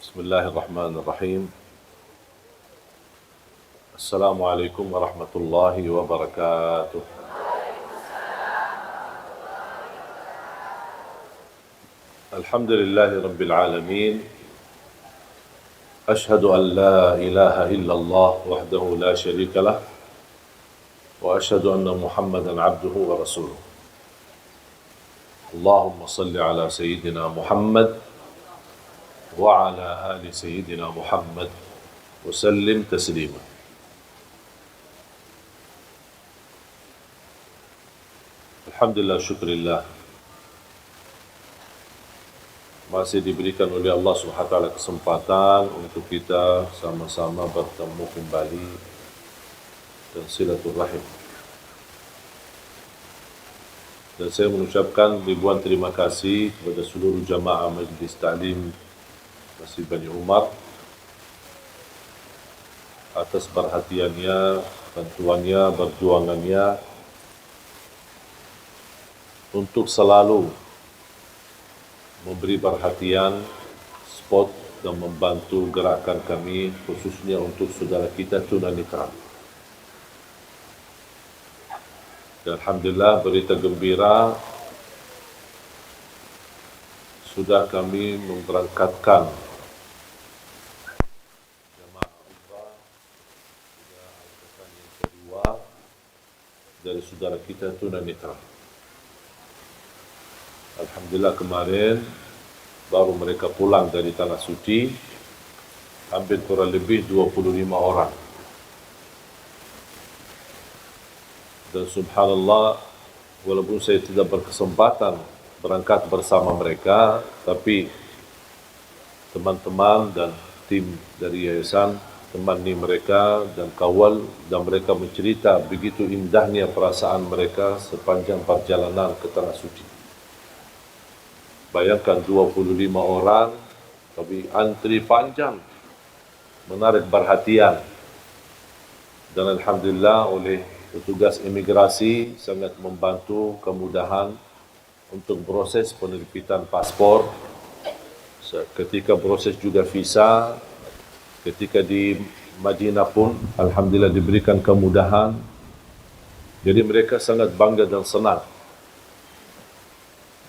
Bismillahirrahmanirrahim. Assalamualaikum warahmatullahi wabarakatuh. Alhamdulillahi rabbil alamin. Ashhadu an la ilaha illallah wahdahu la syarika lah. Wa ashhadu anna Muhammadan abduhu wa rasuluh. Allahumma salli ala Sayyidina Muhammad wa ala ali Sayyidina Muhammad wa sallim taslima. Alhamdulillah, syukurillah, masih diberikan oleh Allah SWT kesempatan untuk kita sama-sama bertemu kembali dan silaturahim. Dan saya mengucapkan ribuan terima kasih kepada seluruh jamaah Majlis Ta'lim Masjid Bani Umar atas perhatiannya, bantuannya, perjuangannya untuk selalu memberi perhatian, support dan membantu gerakan kami, khususnya untuk saudara kita tunanetra. Dan alhamdulillah, berita gembira, sudah kami memberangkatkan jemaah umrah pada angkatan yang kedua dari saudara kita tunanetra. Alhamdulillah, kemarin baru mereka pulang dari Tanah Suci, hampir kurang lebih 25 orang. Dan subhanallah, walaupun saya tidak berkesempatan berangkat bersama mereka, tapi teman-teman dan tim dari yayasan temani mereka dan kawal, dan mereka mencerita begitu indahnya perasaan mereka sepanjang perjalanan ke Tanah Suci. Bayangkan 25 orang, tapi antri panjang, menarik perhatian. Dan alhamdulillah oleh petugas imigrasi sangat membantu kemudahan untuk proses penerbitan paspor. Ketika proses juga visa, ketika di Madinah pun alhamdulillah diberikan kemudahan. Jadi mereka sangat bangga dan senang.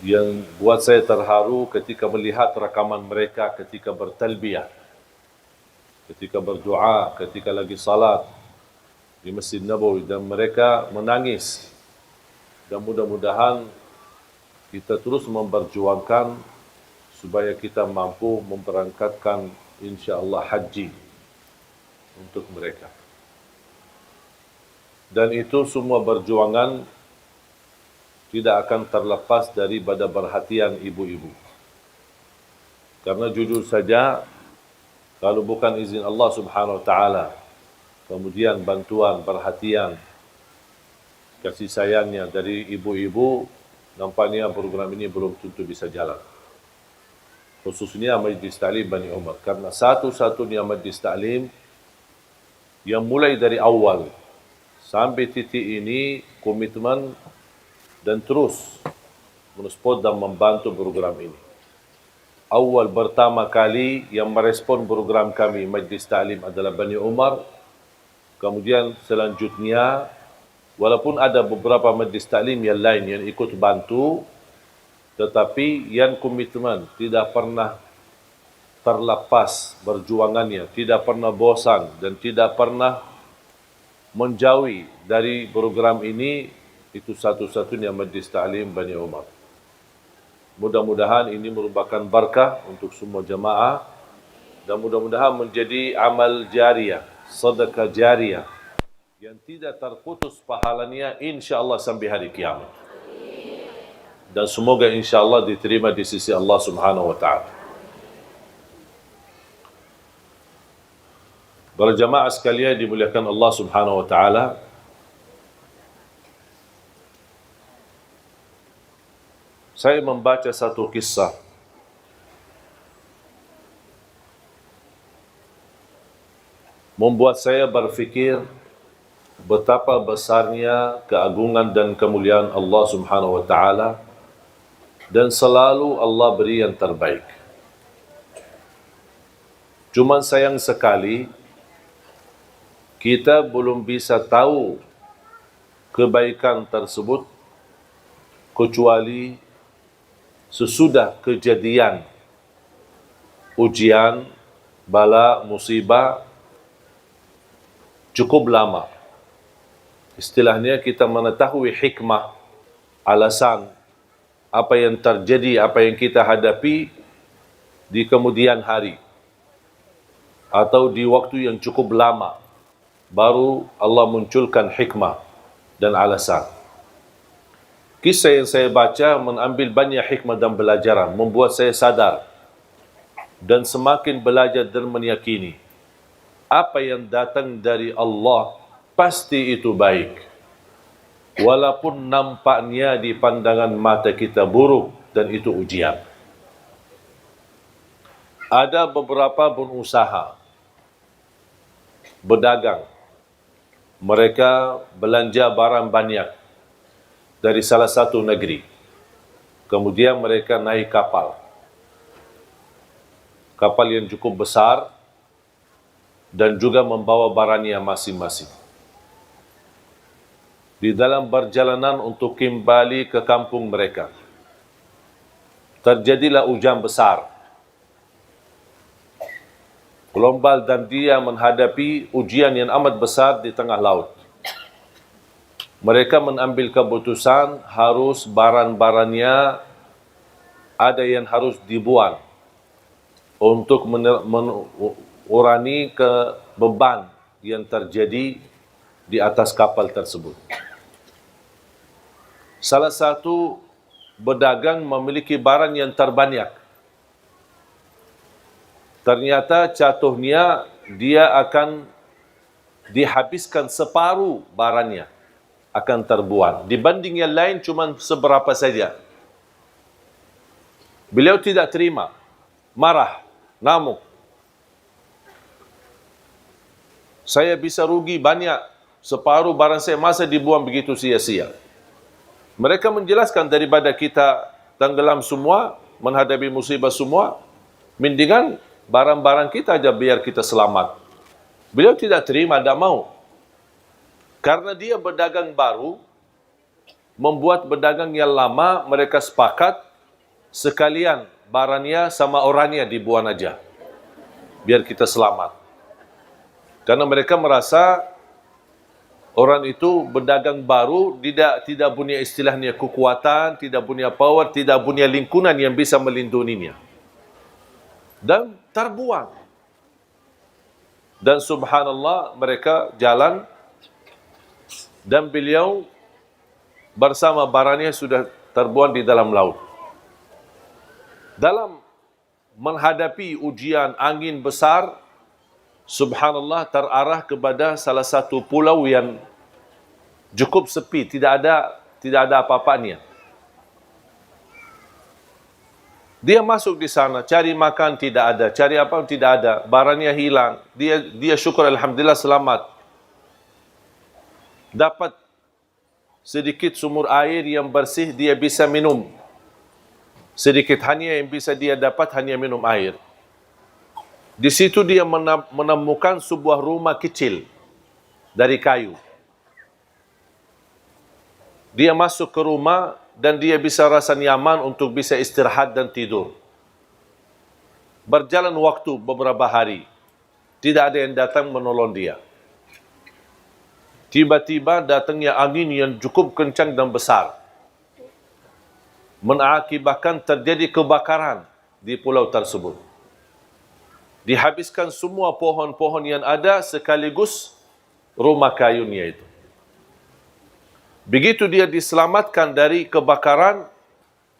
Yang buat saya terharu ketika melihat rakaman mereka ketika bertalbiyah, ketika berdoa, ketika lagi salat di Masjid Nabawi, dan mereka menangis. Dan mudah-mudahan kita terus memperjuangkan supaya kita mampu memberangkatkan insya-Allah haji untuk mereka. Dan itu semua perjuangan tidak akan terlepas daripada perhatian ibu-ibu. Karena jujur saja, kalau bukan izin Allah Subhanahu wa taala, kemudian bantuan, perhatian, kasih sayangnya dari ibu-ibu, nampaknya program ini belum tentu bisa jalan. Khususnya Majlis Ta'lim Bani Umar. Karena satu-satunya Majlis Ta'lim yang mulai dari awal sampai titik ini komitmen dan terus mensupport dan membantu program ini. Awal pertama kali yang merespon program kami Majlis Ta'lim adalah Bani Umar. Kemudian selanjutnya, walaupun ada beberapa majlis ta'lim yang lain yang ikut bantu, tetapi yang komitmen tidak pernah terlepas perjuangannya, tidak pernah bosan dan tidak pernah menjauhi dari program ini, itu satu-satunya Majlis Ta'lim Bani Umar. Mudah-mudahan ini merupakan berkah untuk semua jemaah dan mudah-mudahan menjadi amal jariah, sedekah jariah yang tidak terputus pahalanya insya-Allah sampai hari kiamat. Dan semoga insya-Allah diterima di sisi Allah Subhanahu wa taala. Para jemaah sekalian dimuliakan Allah Subhanahu wa taala, saya membaca satu kisah membuat saya berfikir betapa besarnya keagungan dan kemuliaan Allah Subhanahu wa taala, dan selalu Allah beri yang terbaik. Cuman sayang sekali, kita belum bisa tahu kebaikan tersebut kecuali sesudah kejadian ujian, bala, musibah cukup lama. Istilahnya kita mengetahui hikmah, alasan apa yang terjadi, apa yang kita hadapi di kemudian hari atau di waktu yang cukup lama, baru Allah munculkan hikmah dan alasan. Kisah yang saya baca mengambil banyak hikmah dan pelajaran, membuat saya sadar dan semakin belajar dan meyakini apa yang datang dari Allah pasti itu baik, walaupun nampaknya di pandangan mata kita buruk dan itu ujian. Ada beberapa pengusaha berdagang, mereka belanja barang banyak dari salah satu negeri, kemudian mereka naik kapal yang cukup besar dan juga membawa barangnya masing-masing. Di dalam perjalanan untuk kembali ke kampung mereka, terjadilah hujan besar, gelombang, dan dia menghadapi ujian yang amat besar di tengah laut. Mereka mengambil keputusan harus barang-barangnya ada yang harus dibuang untuk mengurangi beban yang terjadi di atas kapal tersebut. Salah satu pedagang memiliki barang yang terbanyak. Ternyata jatuhnya dia akan dihabiskan separuh barangnya, akan terbuang. Dibanding yang lain cuma seberapa saja. Beliau tidak terima, marah, ngamuk. Saya bisa rugi banyak, separuh barang saya masa dibuang begitu sia-sia. Mereka menjelaskan daripada kita tenggelam semua, menghadapi musibah semua, mendingan barang-barang kita aja biar kita selamat. Beliau tidak terima, tidak mau. Karena dia berdagang baru, membuat berdagang yang lama, mereka sepakat sekalian barangnya sama orangnya dibuang aja, biar kita selamat. Karena mereka merasa orang itu berdagang baru, tidak punya istilahnya kekuatan, tidak punya power, tidak punya lingkungan yang bisa melindunginya. Dan terbuang. Dan subhanallah mereka jalan dan beliau bersama barangnya sudah terbuang di dalam laut. Dalam menghadapi ujian angin besar, subhanallah terarah kepada salah satu pulau yang cukup sepi, tidak ada apa-apanya. Dia masuk di sana, cari makan tidak ada, cari apa tidak ada, barangnya hilang. Dia syukur alhamdulillah selamat. Dapat sedikit sumur air yang bersih, dia bisa minum. Sedikit hanya yang bisa dia dapat, hanya minum air. Di situ dia menemukan sebuah rumah kecil dari kayu. Dia masuk ke rumah dan dia bisa rasa nyaman untuk bisa istirahat dan tidur. Berjalan waktu beberapa hari, tidak ada yang datang menolong dia. Tiba-tiba datangnya angin yang cukup kencang dan besar, mengakibatkan terjadi kebakaran di pulau tersebut. Dihabiskan semua pohon-pohon yang ada sekaligus rumah kayunya itu. Begitu dia diselamatkan dari kebakaran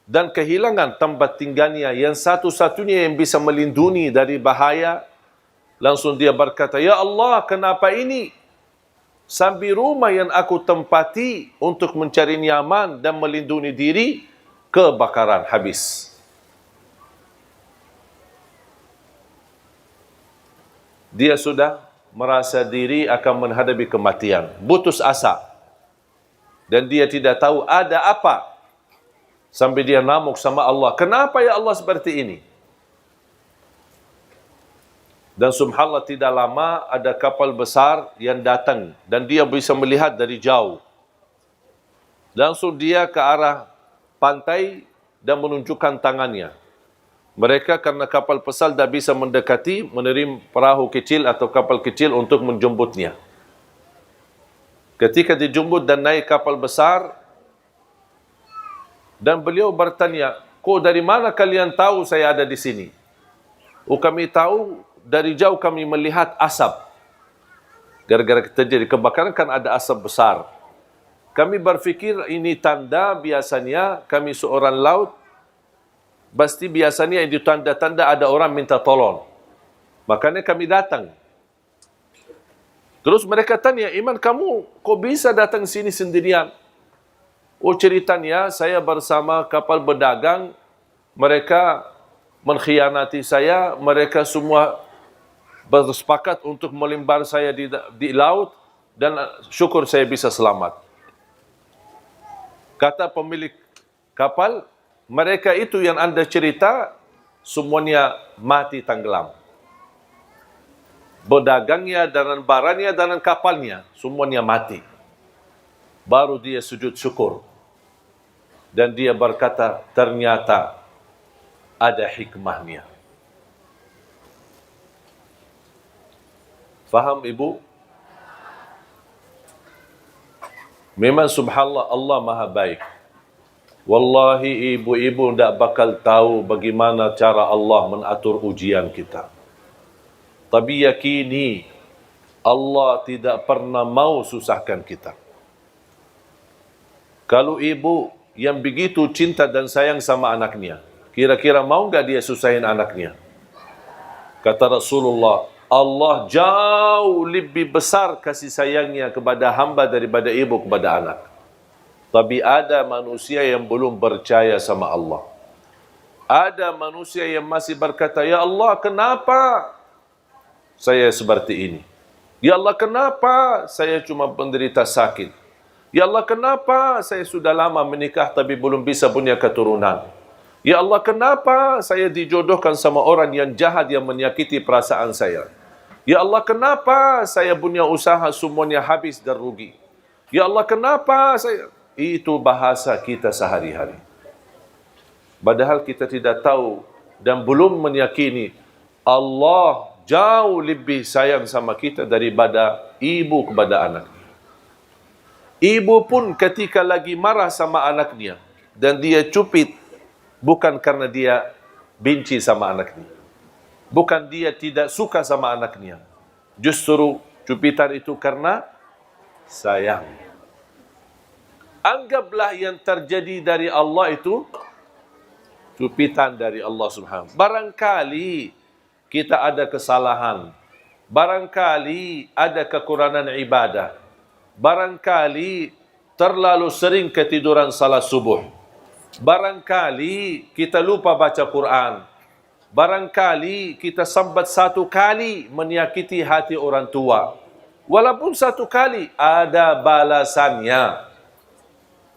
dan kehilangan tempat tinggalnya yang satu-satunya yang bisa melindungi dari bahaya, langsung dia berkata, "Ya Allah, kenapa ini? Sampai rumah yang aku tempati untuk mencari nyaman dan melindungi diri, kebakaran habis." Dia sudah merasa diri akan menghadapi kematian, putus asa. Dan dia tidak tahu ada apa. Sampai dia ngamuk sama Allah. Kenapa ya Allah seperti ini? Dan subhanallah tidak lama ada kapal besar yang datang dan dia bisa melihat dari jauh. Langsung dia ke arah pantai dan menunjukkan tangannya. Mereka karena kapal besar tidak bisa mendekati, menerima perahu kecil atau kapal kecil untuk menjemputnya. Ketika dijemput dan naik kapal besar, dan beliau bertanya, kok dari mana kalian tahu saya ada di sini? Oh, kami tahu dari jauh kami melihat asap. Gara-gara terjadi kebakaran kan ada asap besar. Kami berfikir ini tanda biasanya kami seorang laut, pasti biasanya itu tanda-tanda ada orang minta tolong. Makanya kami datang. Terus mereka tanya, Iman kamu kok bisa datang sini sendirian? Oh, ceritanya saya bersama kapal berdagang, mereka mengkhianati saya, mereka semua bersepakat untuk melimbar saya di laut dan syukur saya bisa selamat. Kata pemilik kapal, mereka itu yang anda cerita semuanya mati tenggelam. Berdagangnya dan barangnya dan kapalnya semuanya mati. Baru dia sujud syukur. Dan dia berkata, ternyata ada hikmahnya. Faham ibu? Memang subhanallah Allah maha baik. Wallahi ibu-ibu tidak bakal tahu bagaimana cara Allah mengatur ujian kita. Tapi yakini Allah tidak pernah mau susahkan kita. Kalau ibu yang begitu cinta dan sayang sama anaknya, kira-kira mau enggak dia susahin anaknya? Kata Rasulullah, Allah jauh lebih besar kasih sayangnya kepada hamba daripada ibu kepada anak. Tapi ada manusia yang belum percaya sama Allah. Ada manusia yang masih berkata, ya Allah kenapa saya seperti ini? Ya Allah kenapa saya cuma penderita sakit? Ya Allah kenapa saya sudah lama menikah tapi belum bisa punya keturunan? Ya Allah kenapa saya dijodohkan sama orang yang jahat yang menyakiti perasaan saya? Ya Allah kenapa saya punya usaha semuanya habis dan rugi? Ya Allah kenapa saya... Itu bahasa kita sehari-hari. Padahal kita tidak tahu dan belum meyakini Allah jauh lebih sayang sama kita daripada ibu kepada anak. Ibu pun ketika lagi marah sama anaknya dan dia cupit, bukan karena dia benci sama anaknya. Bukan dia tidak suka sama anaknya. Justru cupitan itu karena sayang. Anggaplah yang terjadi dari Allah itu cupitan dari Allah Subhanahu. Barangkali kita ada kesalahan. Barangkali ada kekurangan ibadah. Barangkali terlalu sering ketiduran salat subuh. Barangkali kita lupa baca Quran. Barangkali kita sambat satu kali menyakiti hati orang tua. Walaupun satu kali ada balasannya.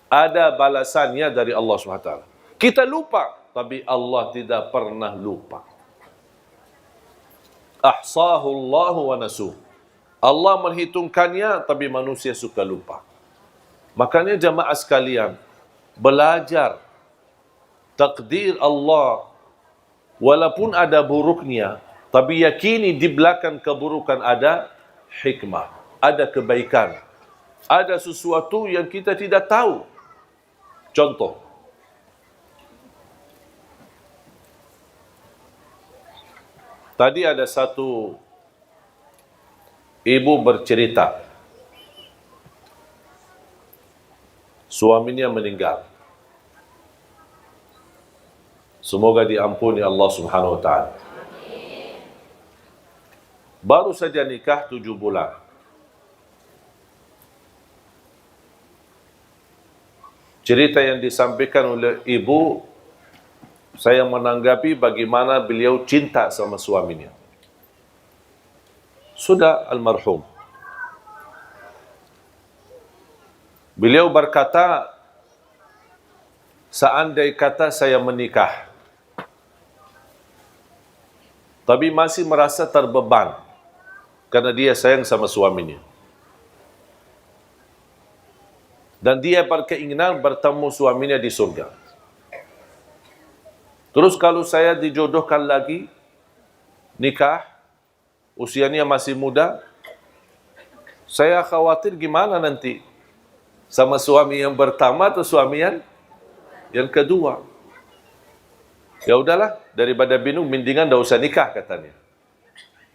Ada balasannya dari Allah SWT. Kita lupa, tapi Allah tidak pernah lupa. Ahsahu Allahu wa nasuh. Allah menghitungkannya, tapi manusia suka lupa. Makanya jamaah sekalian, belajar takdir Allah, walaupun ada buruknya, tapi yakini di belakang keburukan ada hikmah, ada kebaikan, ada sesuatu yang kita tidak tahu. Contoh, tadi ada satu ibu bercerita, suaminya meninggal. Semoga diampuni Allah Subhanahu wa taala. Baru saja nikah 7 bulan. Cerita yang disampaikan oleh ibu, saya menanggapi bagaimana beliau cinta sama suaminya. Sudah almarhum. Beliau berkata, seandai kata saya menikah, tapi masih merasa terbeban karena dia sayang sama suaminya. Dan dia berkeinginan bertemu suaminya di surga. Terus kalau saya dijodohkan lagi, nikah, usianya masih muda, saya khawatir gimana nanti sama suami yang pertama atau suami yang kedua. Ya udahlah, daripada bingung, mendingan dah usah nikah katanya.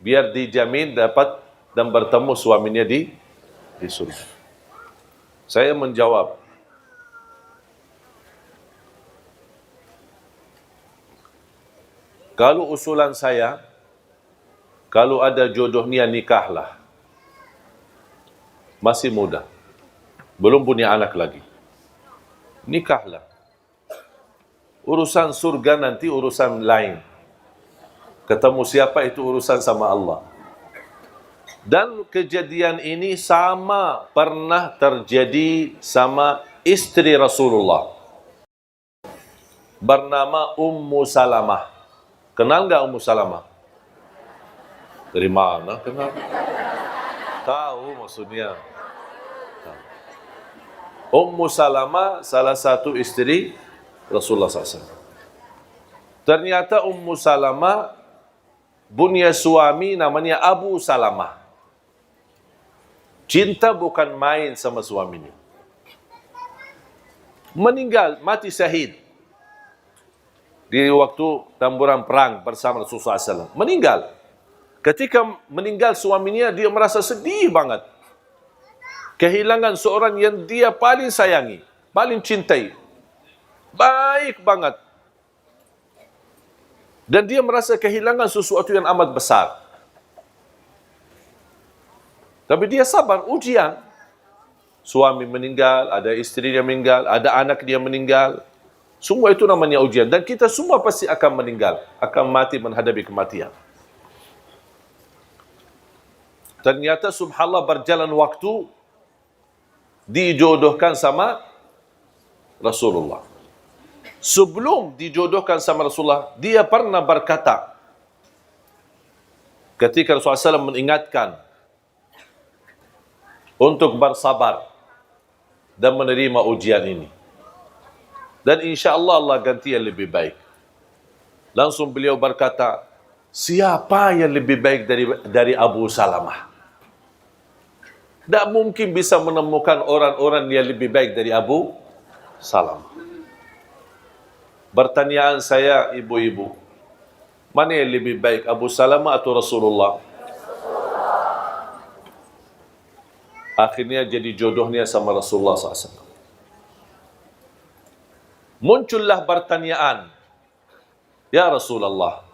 Biar dijamin dapat dan bertemu suaminya di surga. Saya menjawab, kalau usulan saya, kalau ada jodohnya nikahlah. Masih muda, belum punya anak lagi. Nikahlah. Urusan surga nanti urusan lain. Ketemu siapa itu urusan sama Allah. Dan kejadian ini sama pernah terjadi sama istri Rasulullah. Bernama Ummu Salamah. Kenal nggak Ummu Salamah? Dari mana kenal? Tahu maksudnya. Ummu Salamah salah satu istri Rasulullah SAW. Ternyata Ummu Salamah punya suami namanya Abu Salamah. Cinta bukan main sama suaminya. Meninggal, mati syahid. Di waktu tamburan perang bersama Rasulullah SAW. Meninggal. Ketika meninggal suaminya, dia merasa sedih banget. Kehilangan seorang yang dia paling sayangi, paling cintai. Baik banget. Dan dia merasa kehilangan sesuatu yang amat besar. Tapi dia sabar, ujian. Suami meninggal, ada istri dia meninggal, ada anak dia meninggal. Semua itu namanya ujian. Dan kita semua pasti akan meninggal, akan mati menghadapi kematian. Ternyata subhanallah berjalan waktu, dijodohkan sama Rasulullah. Sebelum dijodohkan sama Rasulullah, dia pernah berkata, ketika Rasulullah SAW mengingatkan untuk bersabar dan menerima ujian ini. Dan insya Allah Allah ganti yang lebih baik. Langsung beliau berkata, siapa yang lebih baik dari Abu Salamah? Tak mungkin bisa menemukan orang-orang yang lebih baik dari Abu Salamah. Pertanyaan saya, ibu-ibu, mana yang lebih baik, Abu Salamah atau Rasulullah? Akhirnya jadi jodohnya sama Rasulullah SAW. Muncullah pertanyaan, ya Rasulullah,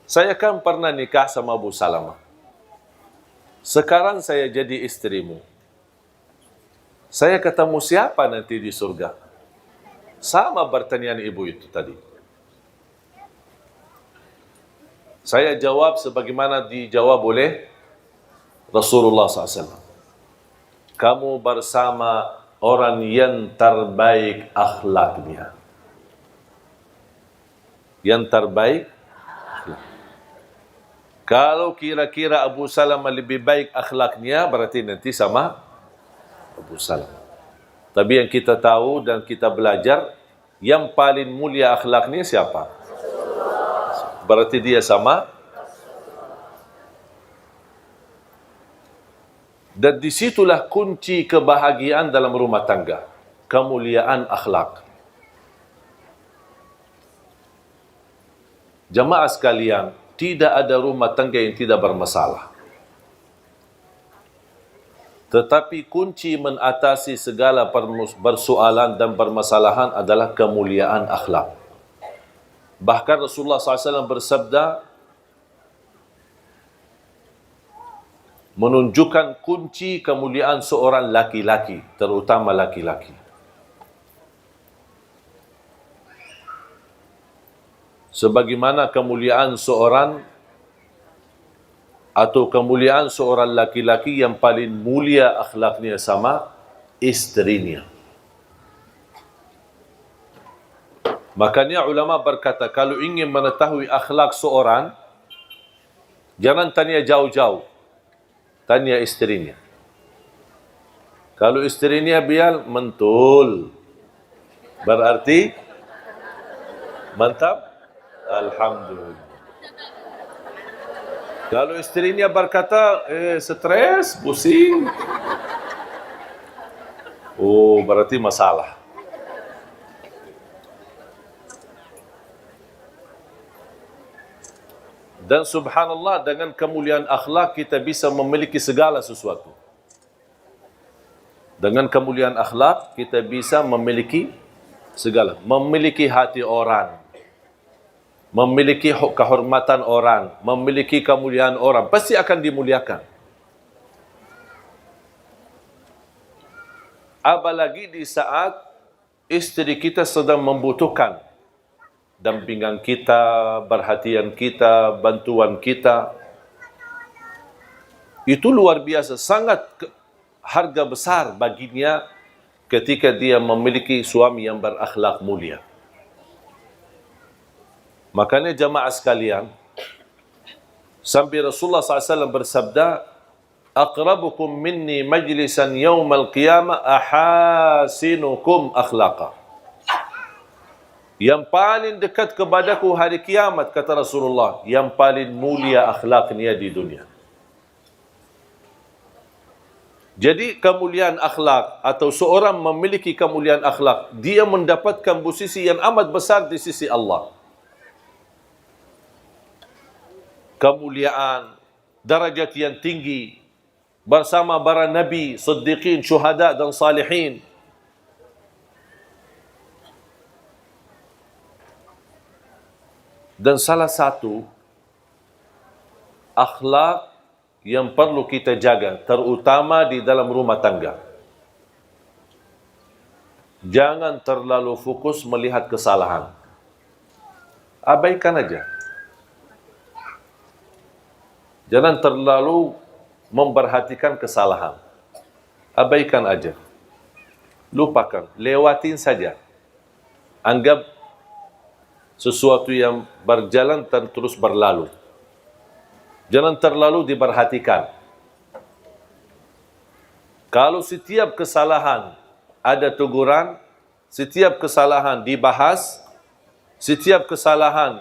saya kan pernah nikah sama Abu Salamah. Sekarang saya jadi istrimu. Saya ketemu siapa nanti di surga? Sama pertanyaan ibu itu tadi. Saya jawab sebagaimana dijawab oleh Rasulullah SAW. Kamu bersama orang yang terbaik akhlaknya. Yang terbaik akhlak. Kalau kira-kira Abu Salamah lebih baik akhlaknya, berarti nanti sama Abu Salamah. Tapi yang kita tahu dan kita belajar, yang paling mulia akhlaknya siapa? Berarti dia sama. Dan disitulah kunci kebahagiaan dalam rumah tangga. Kemuliaan akhlak. Jamaah sekalian, tidak ada rumah tangga yang tidak bermasalah. Tetapi kunci mengatasi segala persoalan dan permasalahan adalah kemuliaan akhlak. Bahkan Rasulullah SAW bersabda, menunjukkan kunci kemuliaan seorang laki-laki, terutama laki-laki. Sebagaimana kemuliaan seorang atau kemuliaan seorang laki-laki yang paling mulia akhlaknya sama istrinya. Makanya ulama berkata, kalau ingin mengetahui akhlak seorang, Jangan tanya jauh-jauh. Tanya istrinya. Kalau istrinya biar mentul, berarti mantap. Alhamdulillah. Kalau istrinya berkata, stres, pusing, oh berarti masalah. Dan subhanallah, dengan kemuliaan akhlak kita bisa memiliki segala sesuatu. Dengan kemuliaan akhlak kita bisa memiliki segala. Memiliki hati orang, memiliki kehormatan orang, memiliki kemuliaan orang, pasti akan dimuliakan. Apalagi di saat istri kita sedang membutuhkan dampingan kita, perhatian kita, bantuan kita. Itu luar biasa, sangat harga besar baginya ketika dia memiliki suami yang berakhlak mulia. Makanya jamaah sekalian, sampai Rasulullah SAW bersabda, "Aqrabukum minni majlisan yawmal qiyamah ahasinukum akhlaqa." Yang paling dekat kepadaku hari kiamat, kata Rasulullah, yang paling mulia akhlaknya di dunia. Jadi kemuliaan akhlak atau seorang memiliki kemuliaan akhlak, dia mendapatkan posisi yang amat besar di sisi Allah. Kemuliaan, darajat yang tinggi bersama para nabi, siddiqin, syuhada dan salihin. Dan salah satu akhlak yang perlu kita jaga, terutama di dalam rumah tangga. Jangan terlalu fokus melihat kesalahan. Abaikan aja. Jangan terlalu memperhatikan kesalahan. Abaikan aja. Lupakan, lewatin saja. Anggap sesuatu yang berjalan dan terus berlalu. Jangan terlalu diperhatikan. Kalau setiap kesalahan ada teguran, setiap kesalahan dibahas, setiap kesalahan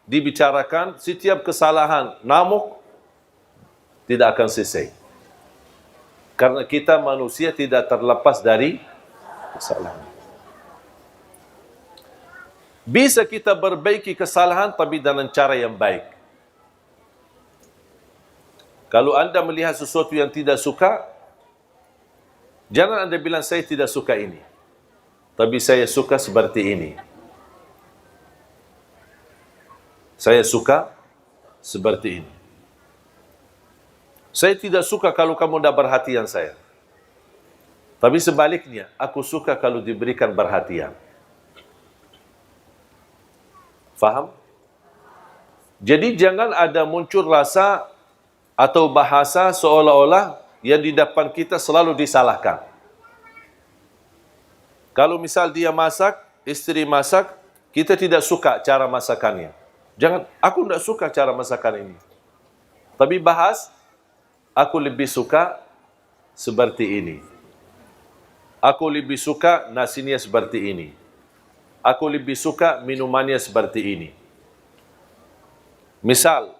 dibicarakan, setiap kesalahan namuk, tidak akan selesai. Karena kita manusia tidak terlepas dari kesalahan. Bisa kita perbaiki kesalahan tapi dengan cara yang baik. Kalau anda melihat sesuatu yang tidak suka, jangan anda bilang saya tidak suka ini, tapi saya suka seperti ini. Saya suka seperti ini. Saya tidak suka kalau kamu tidak perhatian saya. Tapi sebaliknya, aku suka kalau diberikan perhatian. Faham? Jadi jangan ada muncul rasa atau bahasa seolah-olah yang di depan kita selalu disalahkan. Kalau misal dia masak, istri masak, kita tidak suka cara masakannya. Jangan, aku tidak suka cara masakan ini. Tapi bahas, aku lebih suka seperti ini. Aku lebih suka nasinya seperti ini. Aku lebih suka minumannya seperti ini. Misal,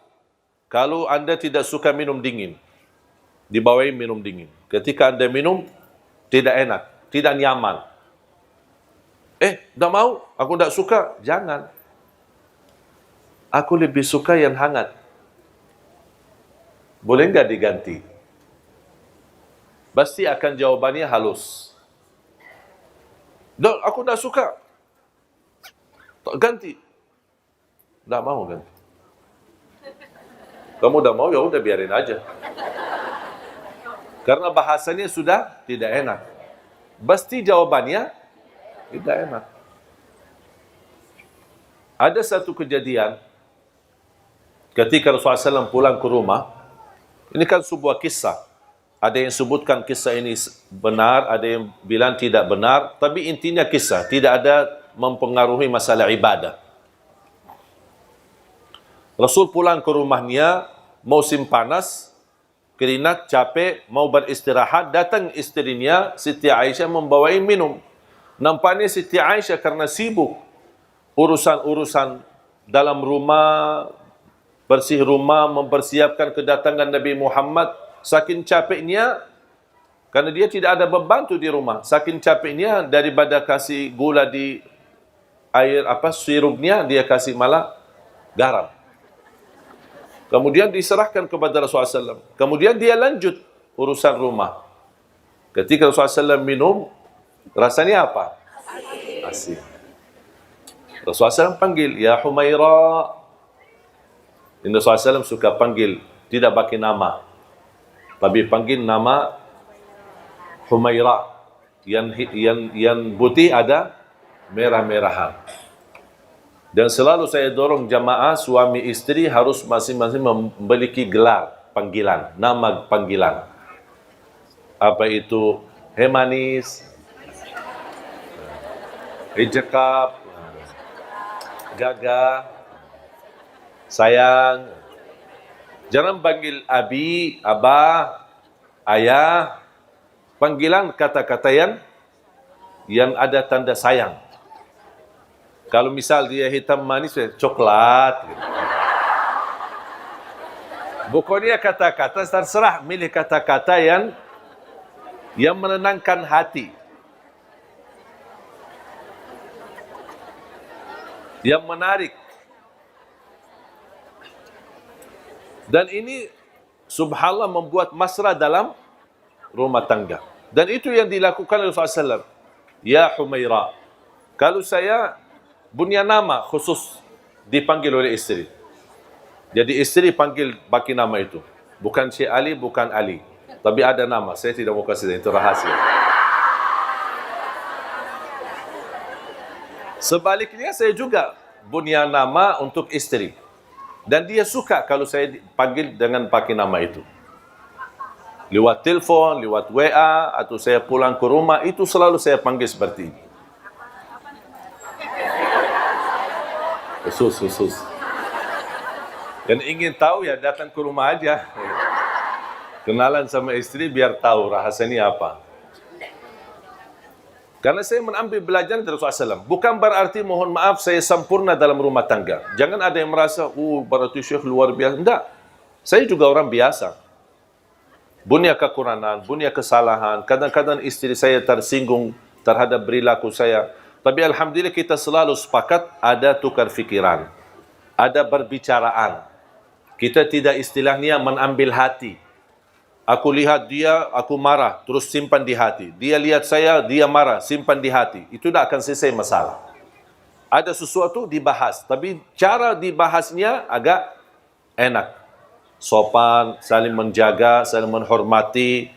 kalau anda tidak suka minum dingin, dibawain minum dingin. Ketika anda minum, tidak enak, tidak nyaman. Tak mau, aku tidak suka. Jangan. Aku lebih suka yang hangat. Boleh enggak diganti? Pasti akan jawabannya halus. Dok, aku tidak suka. Ganti. Tidak mau ganti. Kamu tidak mau, ya udah biarin aja. Karena bahasanya sudah tidak enak. Pasti jawabannya tidak enak. Ada satu kejadian ketika Rasulullah SAW pulang ke rumah. Ini kan sebuah kisah. Ada yang sebutkan kisah ini benar, ada yang bilang tidak benar. Tapi intinya kisah, tidak ada mempengaruhi masalah ibadah. Rasul pulang ke rumahnya, musim panas, keringat, capek, mau beristirahat, datang istrinya Siti Aisyah membawai minum. Nampaknya Siti Aisyah karena sibuk urusan-urusan dalam rumah, bersih rumah, mempersiapkan kedatangan Nabi Muhammad, saking capeknya, karena dia tidak ada pembantu di rumah, saking capeknya daripada kasih gula di air sirupnya, dia kasih malah garam. Kemudian diserahkan kepada Rasulullah SAW. Kemudian dia lanjut urusan rumah. Ketika Rasulullah SAW minum, rasanya apa? Asin. Rasulullah SAW panggil, Ya Humaira. Ini Rasulullah SAW suka panggil, tidak bagi nama, tapi panggil nama Humaira. Yang putih ada merah-merahan. Dan selalu saya dorong jamaah suami istri harus masing-masing memiliki gelar panggilan, nama panggilan. Apa itu? Hei manis, hei cakap, gagah, sayang. Jangan panggil abi, abah, ayah. Panggilan kata-kata yang ada tanda sayang. Kalau misal dia hitam manis, coklat. Gitu. Pokoknya kata-kata terserah, milih kata-kata yang menenangkan hati. Yang menarik. Dan ini subhanallah membuat mesra dalam rumah tangga. Dan itu yang dilakukan oleh Rasulullah SAW. Ya Humaira. Kalau saya punya nama khusus dipanggil oleh istri. Jadi istri panggil bagi nama itu. Bukan Syekh Ali, bukan Ali. Tapi ada nama. Saya tidak mau kasih, itu rahasia. Sebaliknya saya juga punya nama untuk istri. Dan dia suka kalau saya panggil dengan pakai nama itu. Lewat telepon, lewat WA, atau saya pulang ke rumah, itu selalu saya panggil seperti ini. Khusus. Dan ingin tahu ya datang ke rumah aja. Kenalan sama istri biar tahu rahasianya apa. Karena saya mengambil belajar dari Rasulullah SAW. Bukan berarti mohon maaf saya sempurna dalam rumah tangga. Jangan ada yang merasa, berarti Syekh luar biasa. Enggak. Saya juga orang biasa. Punya kekurangan, punya kesalahan. Kadang-kadang istri saya tersinggung terhadap perilaku saya. Tapi alhamdulillah kita selalu sepakat ada tukar fikiran. Ada berbicaraan. Kita tidak istilahnya menambil hati. Aku lihat dia, aku marah, terus simpan di hati. Dia lihat saya, dia marah, simpan di hati. Itu tidak akan selesai masalah. Ada sesuatu dibahas, tapi cara dibahasnya agak enak. Sopan, saling menjaga, saling menghormati,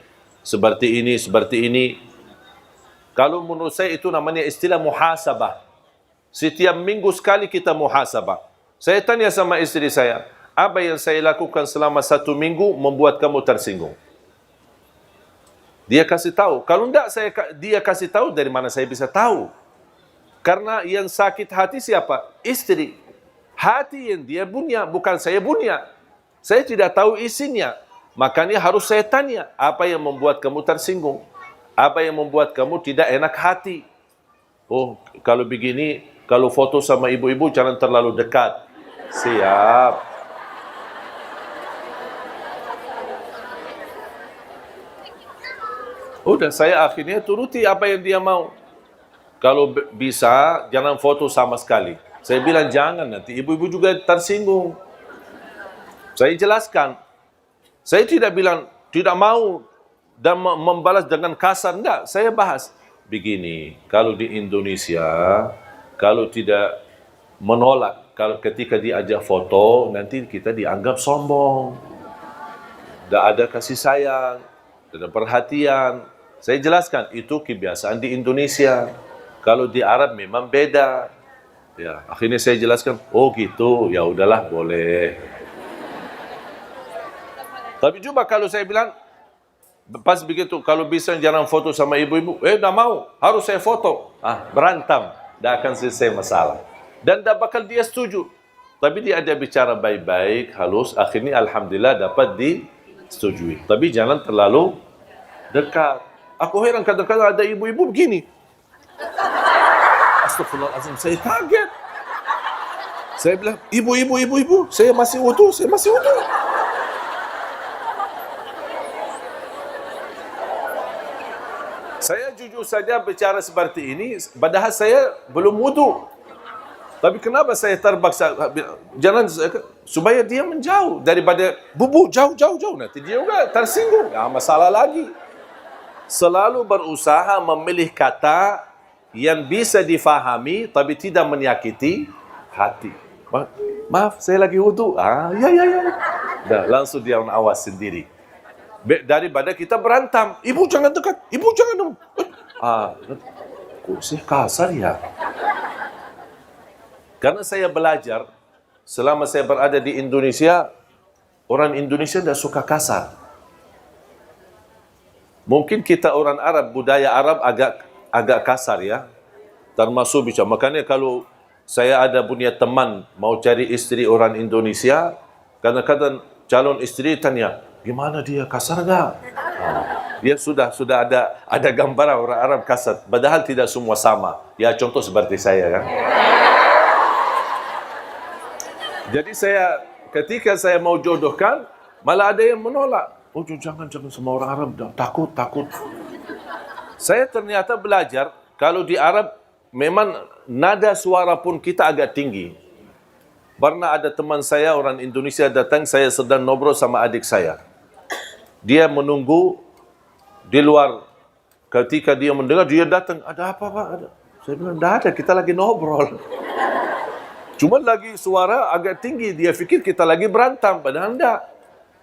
seperti ini, seperti ini. Kalau menurut saya itu namanya istilah muhasabah. Setiap minggu sekali kita muhasabah. Saya tanya sama istri saya, apa yang saya lakukan selama 1 minggu membuat kamu tersinggung? Dia kasih tahu. Kalau enggak dia kasih tahu, dari mana saya bisa tahu? Karena yang sakit hati siapa? Istri. Hati yang dia punya, bukan saya punya. Saya tidak tahu isinya. Makanya harus saya tanya, apa yang membuat kamu tersinggung? Apa yang membuat kamu tidak enak hati? Oh, kalau begini, kalau foto sama ibu-ibu jangan terlalu dekat. Siap. Udah, saya akhirnya turuti apa yang dia mau. Kalau bisa, jangan foto sama sekali. Saya bilang jangan, nanti ibu-ibu juga tersinggung. Saya jelaskan. Saya tidak bilang, tidak mau dan membalas dengan kasar. Enggak, saya bahas. Begini, kalau di Indonesia, kalau tidak menolak, kalau ketika diajak foto, nanti kita dianggap sombong. Tidak ada kasih sayang, tidak ada perhatian. Saya jelaskan, itu kebiasaan di Indonesia. Kalau di Arab memang beda. Ya, akhirnya saya jelaskan, oh gitu, ya udahlah, boleh. Tapi coba kalau saya bilang, pas begitu, kalau bisa jangan foto sama ibu-ibu, tidak mau, harus saya foto. Berantem, tidak akan selesai masalah. Dan tidak bakal dia setuju. Tapi dia ada bicara baik-baik, halus, akhirnya alhamdulillah dapat disetujui. Tapi jangan terlalu dekat. Aku heran kadang-kadang ada ibu-ibu begini. Astagfirullahaladzim, saya kaget. Saya bilang, ibu, saya masih wudu. Saya jujur saja bicara seperti ini, padahal saya belum wudu. Tapi kenapa saya terpaksa? Jangan, supaya dia menjauh daripada bubu, jauh. Nanti dia juga tersinggung. Masalah lagi. Selalu berusaha memilih kata yang bisa difahami, tapi tidak menyakiti hati. Maaf, saya lagi wudu. Ya. Dah, langsung dia awas sendiri. Daripada kita berantem. Ibu jangan dekat. Ibu jangan dong. Kok sih kasar ya? Karena saya belajar, selama saya berada di Indonesia, orang Indonesia tidak suka kasar. Mungkin kita orang Arab, budaya Arab agak kasar ya. Termasuk bicara. Makanya kalau saya ada punya teman mau cari istri orang Indonesia, kadang-kadang calon istri tanya, gimana dia, kasar nggak? Dia sudah ada gambaran orang Arab kasar. Padahal tidak semua sama. Ya contoh seperti saya kan. Jadi ketika saya mau jodohkan, malah ada yang menolak. Oh jangan sama orang Arab, takut. Saya ternyata belajar, kalau di Arab, memang nada suara pun kita agak tinggi. Pernah ada teman saya, orang Indonesia datang, saya sedang ngobrol sama adik saya. Dia menunggu di luar. Ketika dia mendengar, dia datang, ada apa Pak? Saya bilang, tidak ada, kita lagi ngobrol. Cuma lagi suara agak tinggi, dia fikir kita lagi berantem, padahal tidak.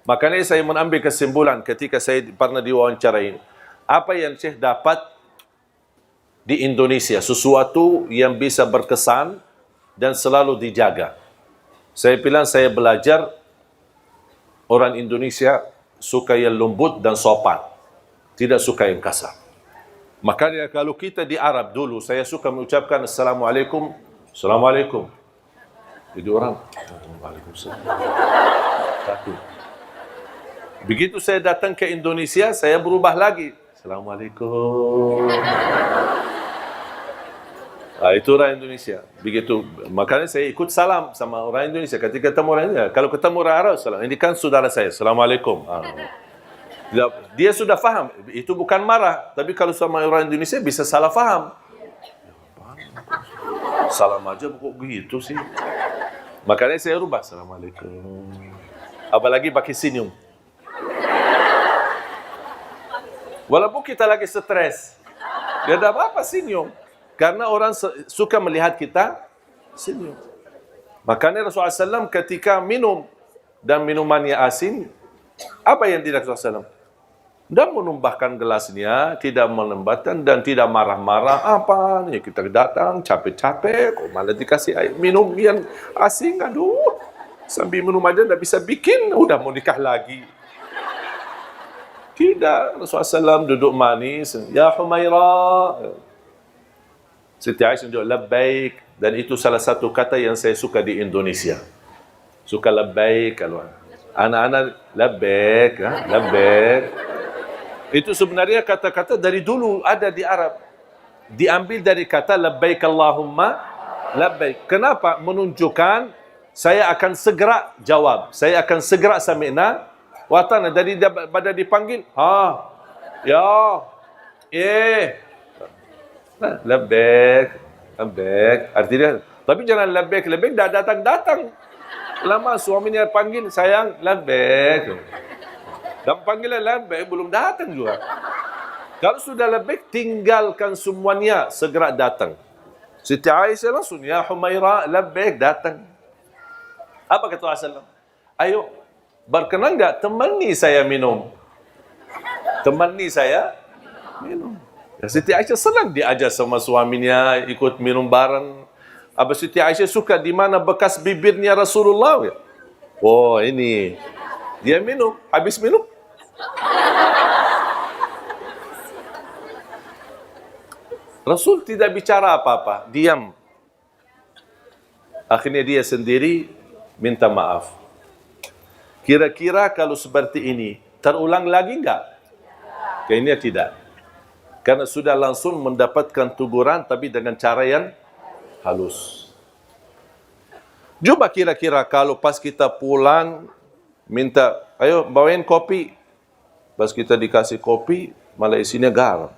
Makanya saya mengambil kesimpulan ketika saya pernah diwawancarai. Apa yang Syekh dapat di Indonesia, sesuatu yang bisa berkesan dan selalu dijaga. Saya bilang saya belajar orang Indonesia suka yang lembut dan sopan, tidak suka yang kasar. Makanya kalau kita di Arab dulu, saya suka mengucapkan Assalamualaikum. Jadi orang, Waalaikumsalam. Takut. Begitu saya datang ke Indonesia, saya berubah lagi. Assalamualaikum. Itu orang Indonesia. Begitu. Makanya saya ikut salam sama orang Indonesia. Ketika ketemu orang Indonesia, kalau ketemu orang Arab, salam. Ini kan saudara saya. Assalamualaikum. Dia sudah faham. Itu bukan marah. Tapi kalau sama orang Indonesia bisa salah faham. Salam aja kok gitu sih. Makanya saya rubah. Assalamualaikum. Apalagi pakai senyum. Walaupun kita lagi stres. Dia ada apa-apa senyum. Karena orang suka melihat kita senyum. Makanya Rasulullah SAW ketika minum dan minumannya asin, apa yang tidak Rasulullah SAW? Tidak menumbahkan gelasnya, tidak menembakkan dan tidak marah-marah. Apa nih kita datang capek-capek, kok malah dikasih air minum yang asin, aduh. Sambil minum aja tidak bisa bikin, udah mau nikah lagi. Tidak, Rasulullah SAW duduk manis. Ya Humairah. Siti Aisyah duduk labbaik. Dan itu salah satu kata yang saya suka di Indonesia. Suka labbaik. Kalau anak-anak labbaik. Labbaik. Itu sebenarnya kata-kata dari dulu ada di Arab. Diambil dari kata labbaik Allahumma labbaik. Kenapa? Menunjukkan saya akan segera jawab. Saya akan segera sami'na wa ata'na. Dari pada dipanggil, ya, labbaik. Artinya, tapi jangan labbaik dah datang. Lama suaminya panggil, sayang, labbaik. Dan panggilan labbaik belum datang juga. Kalau sudah labbaik, tinggalkan semuanya, segera datang. Siti Aisyah langsung, ya Humairah, labbaik, datang. Apa kata Rasulullah? Ayo, berkenan enggak temani saya minum? Temani saya minum. Ya, Siti Aisyah senang diajak sama suaminya, ikut minum bareng. Abang Siti Aisyah suka di mana bekas bibirnya Rasulullah. Ya? Oh, ini. Dia minum, habis minum. Rasul tidak bicara apa-apa, diam. Akhirnya dia sendiri minta maaf. Kira-kira kalau seperti ini, terulang lagi enggak? Kayaknya tidak. Karena sudah langsung mendapatkan teguran, tapi dengan cara yang halus. Coba kira-kira kalau pas kita pulang, minta, ayo bawain kopi. Pas kita dikasih kopi, malah isinya garam.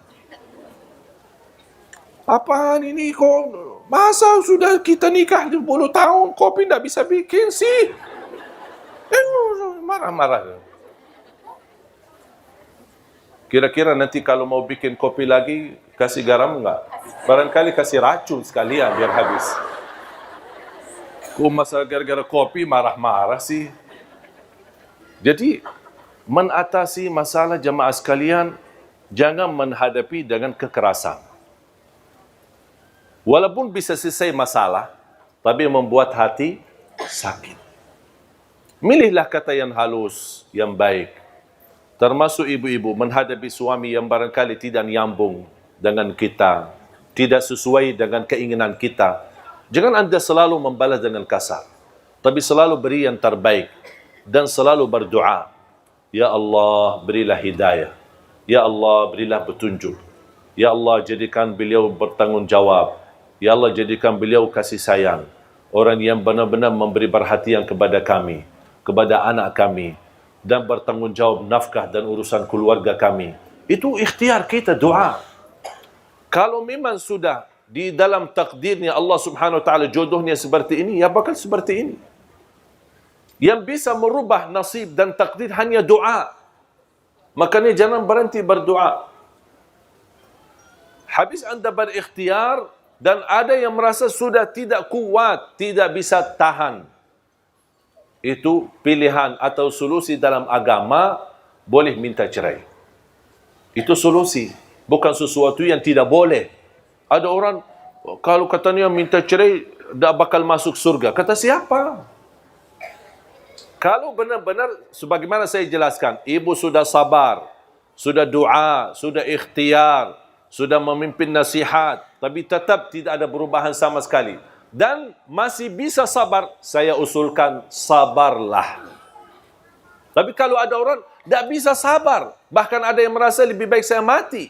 Apaan ini kok? Masa sudah kita nikah 10 tahun, kopi tidak bisa bikin sih? Marah-marah. Kira-kira nanti kalau mau bikin kopi lagi, kasih garam enggak? Barangkali kasih racun sekalian biar habis. Kok masa gara-gara kopi marah-marah sih? Jadi, mengatasi masalah jemaah sekalian, jangan menghadapi dengan kekerasan. Walaupun bisa selesai masalah, tapi membuat hati sakit. Milihlah kata yang halus, yang baik. Termasuk ibu-ibu menghadapi suami yang barangkali tidak nyambung dengan kita, tidak sesuai dengan keinginan kita. Jangan anda selalu membalas dengan kasar, tapi selalu beri yang terbaik dan selalu berdoa. Ya Allah, berilah hidayah. Ya Allah, berilah petunjuk. Ya Allah, jadikan beliau bertanggungjawab. Ya Allah, jadikan beliau kasih sayang. Orang yang benar-benar memberi perhatian kepada kami, kepada anak kami, dan bertanggungjawab nafkah dan urusan keluarga kami. Itu ikhtiar kita, doa. Kalau memang sudah di dalam takdirnya Allah subhanahu wa ta'ala jodohnya seperti ini, ya bakal seperti ini. Yang bisa merubah nasib dan takdir hanya doa. Makanya jangan berhenti berdoa. Habis anda berikhtiar, dan ada yang merasa sudah tidak kuat, tidak bisa tahan. Itu pilihan atau solusi dalam agama, boleh minta cerai. Itu solusi, bukan sesuatu yang tidak boleh. Ada orang, kalau katanya minta cerai, tidak bakal masuk surga. Kata siapa? Kalau benar-benar, sebagaimana saya jelaskan, ibu sudah sabar, sudah doa, sudah ikhtiar, sudah memimpin nasihat, tapi tetap tidak ada perubahan sama sekali. Dan masih bisa sabar, saya usulkan sabarlah. Tapi kalau ada orang tidak bisa sabar, bahkan ada yang merasa lebih baik saya mati.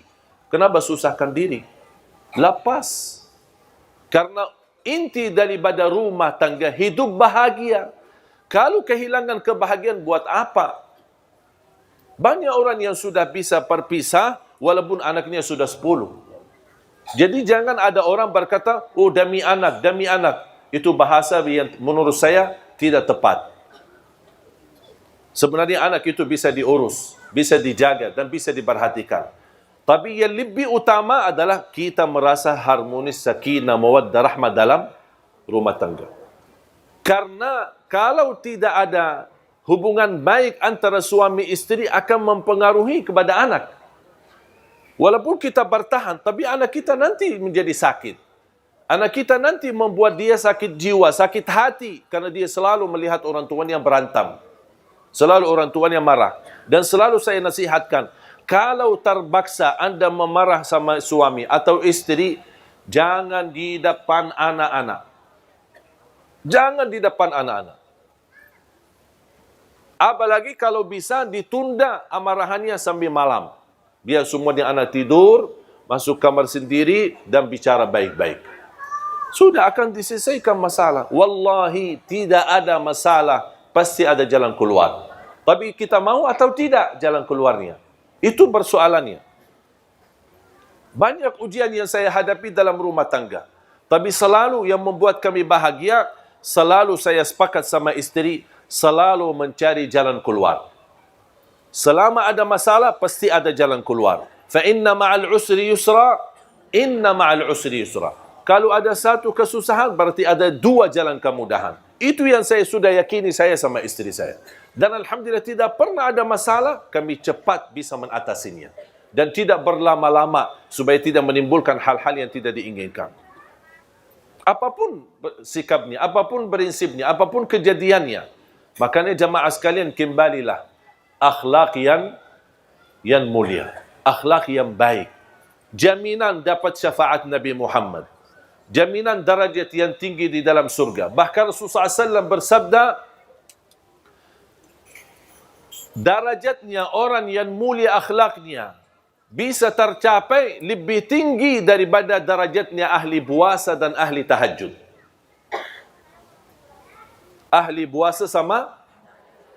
Kenapa susahkan diri? Lepas. Karena inti daripada rumah tangga, hidup bahagia. Kalau kehilangan kebahagiaan, buat apa? Banyak orang yang sudah bisa berpisah, walaupun anaknya sudah 10. Jadi jangan ada orang berkata, oh demi anak, demi anak. Itu bahasa yang menurut saya tidak tepat. Sebenarnya anak itu bisa diurus, bisa dijaga, dan bisa diperhatikan. Tapi yang lebih utama adalah kita merasa harmonis, sakinah, mawaddah, rahmah dalam rumah tangga. Karena kalau tidak ada hubungan baik antara suami istri akan mempengaruhi kepada anak. Walaupun kita bertahan, tapi anak kita nanti menjadi sakit. Anak kita nanti membuat dia sakit jiwa, sakit hati. Karena dia selalu melihat orang tuanya berantem. Selalu orang tuanya marah. Dan selalu saya nasihatkan, kalau terpaksa anda memarah sama suami atau istri, jangan di depan anak-anak. Jangan di depan anak-anak. Apalagi kalau bisa ditunda amarahannya sampai malam. Biar semuanya anak tidur, masuk kamar sendiri dan bicara baik-baik. Sudah akan diselesaikan masalah. Wallahi tidak ada masalah, pasti ada jalan keluar. Tapi kita mau atau tidak jalan keluarnya. Itu persoalannya. Banyak ujian yang saya hadapi dalam rumah tangga. Tapi selalu yang membuat kami bahagia, selalu saya sepakat sama istri, selalu mencari jalan keluar. Selama ada masalah, pasti ada jalan keluar. Fa inna ma'al usri yusra, inna ma'al usri yusra. Kalau ada satu kesusahan, berarti ada dua jalan kemudahan. Itu yang saya sudah yakini saya sama istri saya. Dan alhamdulillah tidak pernah ada masalah, kami cepat bisa mengatasinya. Dan tidak berlama-lama, supaya tidak menimbulkan hal-hal yang tidak diinginkan. Apapun sikapnya, apapun prinsipnya, apapun kejadiannya. Makanya jamaah sekalian, kembalilah. Akhlak yang mulia, akhlak yang baik, jaminan dapat syafaat Nabi Muhammad, jaminan darajat yang tinggi di dalam surga. Bahkan Rasulullah SAW bersabda, darajatnya orang yang mulia akhlaknya bisa tercapai lebih tinggi daripada darajatnya ahli puasa dan ahli tahajud. Ahli puasa sama,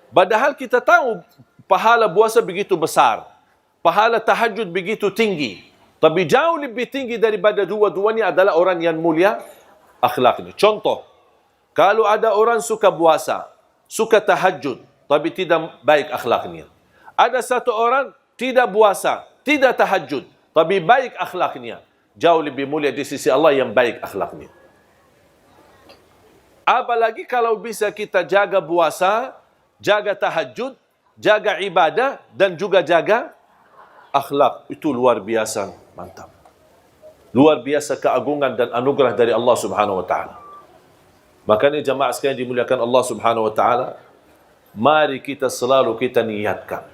padahal kita tahu pahala puasa begitu besar, pahala tahajud begitu tinggi, tapi jauh lebih tinggi daripada dua-duanya adalah orang yang mulia akhlaknya. Contoh, kalau ada orang suka puasa, suka tahajud, tapi tidak baik akhlaknya. Ada satu orang tidak puasa, tidak tahajud, tapi baik akhlaknya. Jauh lebih mulia di sisi Allah yang baik akhlaknya. Apalagi kalau bisa kita jaga puasa, jaga tahajud, jaga ibadah, dan juga jaga akhlak. Itu luar biasa, mantap. Luar biasa keagungan dan anugerah dari Allah Subhanahu wa Ta'ala. Makanya jamaah sekalian dimuliakan Allah Subhanahu wa Ta'ala, mari kita selalu kita niatkan.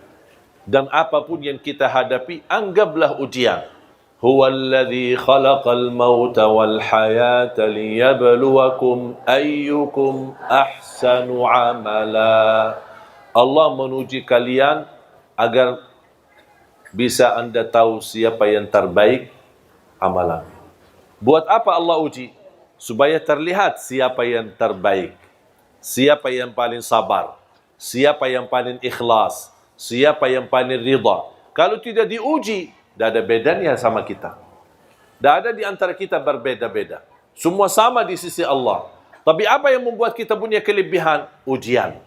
Dan apapun yang kita hadapi, anggaplah ujian. Huwallazi khalaqal mauta wal hayata liyabluwakum ayyukum ahsanu amala. Allah menuji kalian agar bisa anda tahu siapa yang terbaik amalan. Buat apa Allah uji? Supaya terlihat siapa yang terbaik, siapa yang paling sabar, siapa yang paling ikhlas, siapa yang paling ridha. Kalau tidak diuji, tidak ada bedanya sama kita. Tidak ada di antara kita berbeda-beda. Semua sama di sisi Allah. Tapi apa yang membuat kita punya kelebihan? Ujian.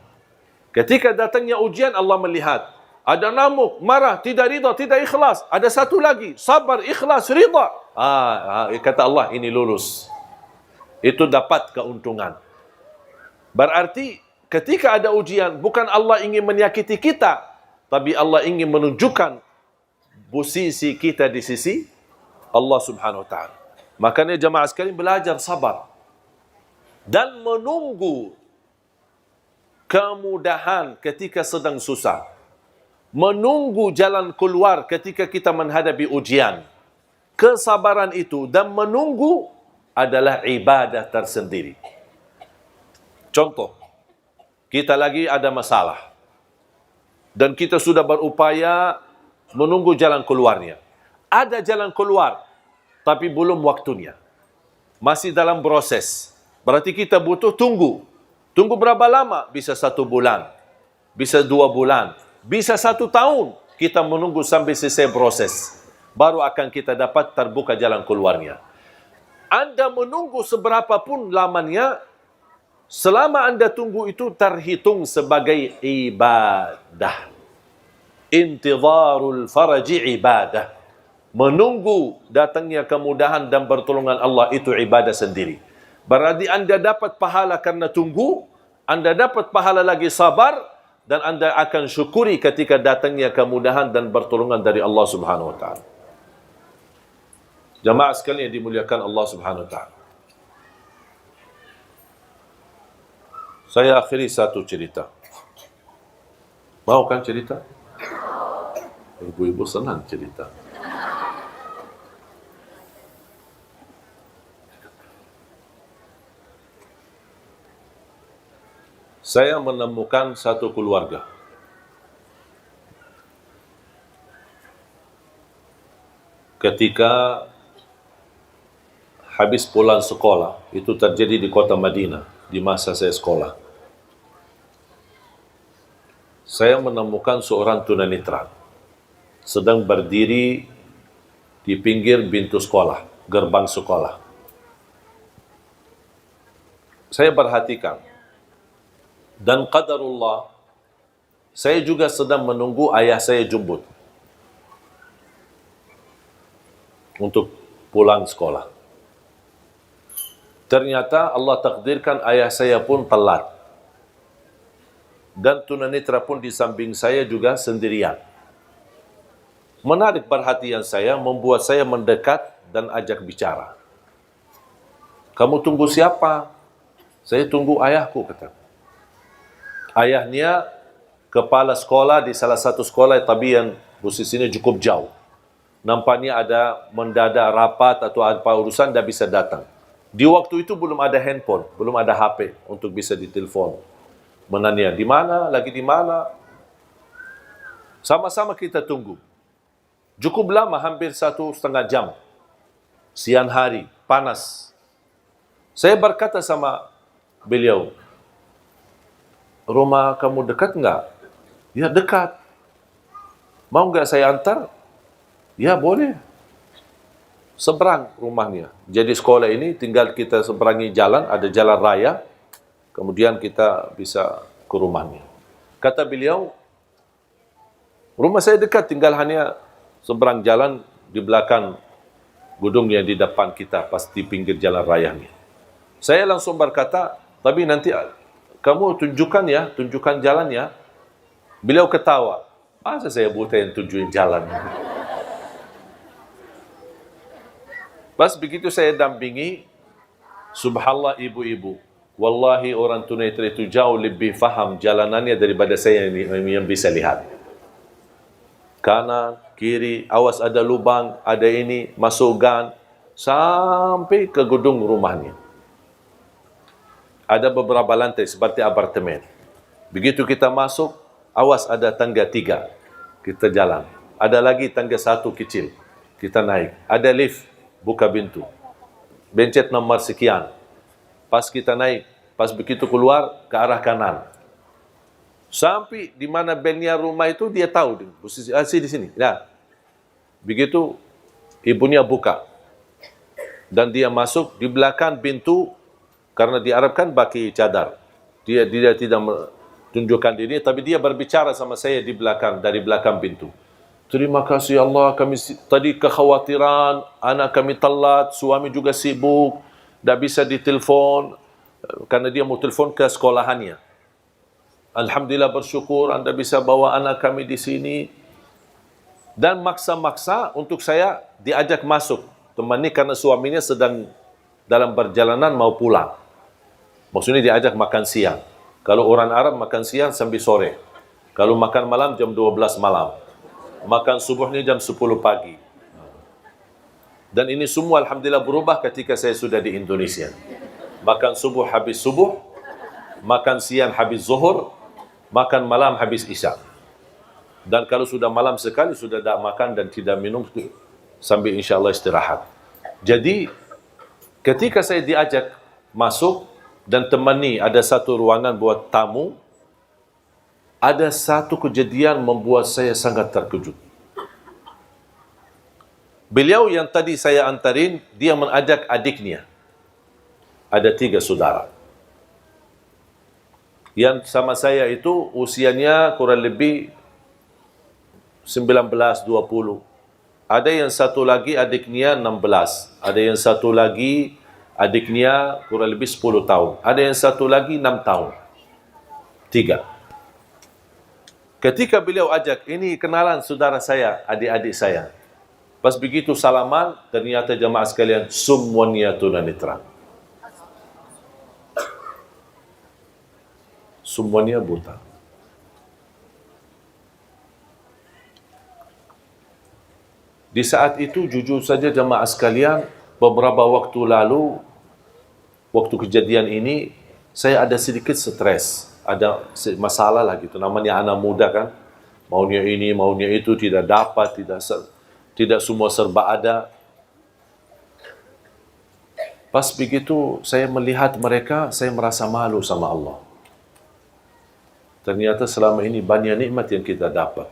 Ketika datangnya ujian, Allah melihat. Ada namuk, marah, tidak ridha, tidak ikhlas. Ada satu lagi, sabar, ikhlas, ridha. Kata Allah, ini lulus. Itu dapat keuntungan. Berarti ketika ada ujian, bukan Allah ingin menyakiti kita, tapi Allah ingin menunjukkan posisi kita di sisi Allah Subhanahu wa Ta'ala. Makanya jamaah sekalian belajar sabar dan menunggu kemudahan ketika sedang susah. Menunggu jalan keluar ketika kita menghadapi ujian. Kesabaran itu dan menunggu adalah ibadah tersendiri. Contoh, kita lagi ada masalah dan kita sudah berupaya menunggu jalan keluarnya. Ada jalan keluar, tapi belum waktunya. Masih dalam proses. Berarti kita butuh tunggu. Tunggu berapa lama? Bisa 1 bulan. Bisa 2 bulan. Bisa 1 tahun. Kita menunggu sampai selesai proses. Baru akan kita dapat terbuka jalan keluarnya. Anda menunggu seberapa pun lamanya, selama Anda tunggu itu terhitung sebagai ibadah. Intidharul faraji ibadah. Menunggu datangnya kemudahan dan pertolongan Allah itu ibadah sendiri. Berarti Anda dapat pahala karena tunggu, Anda dapat pahala lagi sabar, dan Anda akan syukuri ketika datangnya kemudahan dan pertolongan dari Allah Subhanahu wa Ta'ala. Jamaah sekalian yang dimuliakan Allah Subhanahu wa Ta'ala. Saya akhiri satu cerita. Mau kan cerita? Ibu-ibu senang cerita. Saya menemukan satu keluarga. Ketika habis pulang sekolah, itu terjadi di kota Madinah, di masa saya sekolah. Saya menemukan seorang tunanetra sedang berdiri di pinggir pintu sekolah, gerbang sekolah. Saya perhatikan, dan qadarullah, saya juga sedang menunggu ayah saya jemput untuk pulang sekolah. Ternyata Allah takdirkan ayah saya pun telat. Dan tunanetra pun di samping saya juga sendirian. Menarik perhatian saya, membuat saya mendekat dan ajak bicara. Kamu tunggu siapa? Saya tunggu ayahku, kata. Ayahnya kepala sekolah di salah satu sekolah, tapi yang posisinya cukup jauh. Nampaknya ada mendadak rapat atau apa urusan, tidak bisa datang. Di waktu itu belum ada handphone, belum ada HP untuk bisa ditelepon. Menanya, di mana, lagi di mana. Sama-sama kita tunggu. Cukup lama, hampir 1,5 jam. Siang hari, panas. Saya berkata sama beliau, rumah kamu dekat enggak? Ya, dekat. Mau enggak saya antar? Ya, boleh. Seberang rumahnya. Jadi sekolah ini tinggal kita seberangi jalan, ada jalan raya, kemudian kita bisa ke rumahnya. Kata beliau, rumah saya dekat, tinggal hanya seberang jalan di belakang gedung yang di depan kita, pas di pinggir jalan rayanya. Saya langsung berkata, tapi nanti kamu tunjukkan jalannya. Beliau ketawa. Masa saya buta yang tunjukin jalan? Pas begitu saya dampingi, subhanallah ibu-ibu, wallahi orang tunanetra itu jauh lebih faham jalanannya daripada saya yang bisa lihat. Kanan, kiri, awas ada lubang, ada ini, masuk gang, sampai ke gedung rumahnya. Ada beberapa lantai seperti apartemen. Begitu kita masuk, awas ada tangga 3, kita jalan. Ada lagi tangga 1 kecil, kita naik. Ada lift, buka pintu. Bencet nomor sekian. Pas kita naik, pas begitu keluar ke arah kanan. Sampai di mana belnya rumah itu dia tahu. Posisi di sini. Nah, begitu ibunya buka. Dan dia masuk di belakang pintu karena diharapkan pakai cadar. Dia tidak tunjukkan diri, tapi dia berbicara sama saya di belakang, dari belakang pintu. Terima kasih Allah, kami tadi kekhawatiran, anak kami telat, suami juga sibuk, tidak bisa ditelepon, karena dia mau telepon ke sekolahannya. Alhamdulillah bersyukur Anda bisa bawa anak kami di sini. Dan maksa-maksa untuk saya diajak masuk. Temani karena suaminya sedang dalam perjalanan mau pulang. Maksudnya diajak makan siang. Kalau orang Arab makan siang sampai sore. Kalau makan malam jam 12 malam. Makan subuhnya jam 10 pagi. Dan ini semua alhamdulillah berubah ketika saya sudah di Indonesia. Makan subuh habis subuh, makan siang habis zuhur, makan malam habis isya. Dan kalau sudah malam sekali, sudah tidak makan dan tidak minum, sambil insyaAllah istirahat. Jadi, ketika saya diajak masuk dan temani ada satu ruangan buat tamu, ada satu kejadian membuat saya sangat terkejut. Beliau yang tadi saya antarin, dia mengajak adiknya. Ada 3 saudara. Yang sama saya itu usianya kurang lebih 19-20. Ada yang satu lagi adiknya 16. Ada yang satu lagi adiknya kurang lebih 10 tahun. Ada yang satu lagi 6 tahun. 3. Ketika beliau ajak, ini kenalan saudara saya, adik-adik saya. Pas begitu salaman, ternyata jemaah sekalian, semuanya tunanetra. Semuanya buta. Di saat itu, jujur saja jemaah sekalian, beberapa waktu lalu, waktu kejadian ini, saya ada sedikit stres. Ada masalah lah gitu. Namanya anak muda kan. Maunya ini, maunya itu, tidak dapat, tidak semua serba ada. Pas begitu saya melihat mereka, saya merasa malu sama Allah. Ternyata selama ini banyak nikmat yang kita dapat.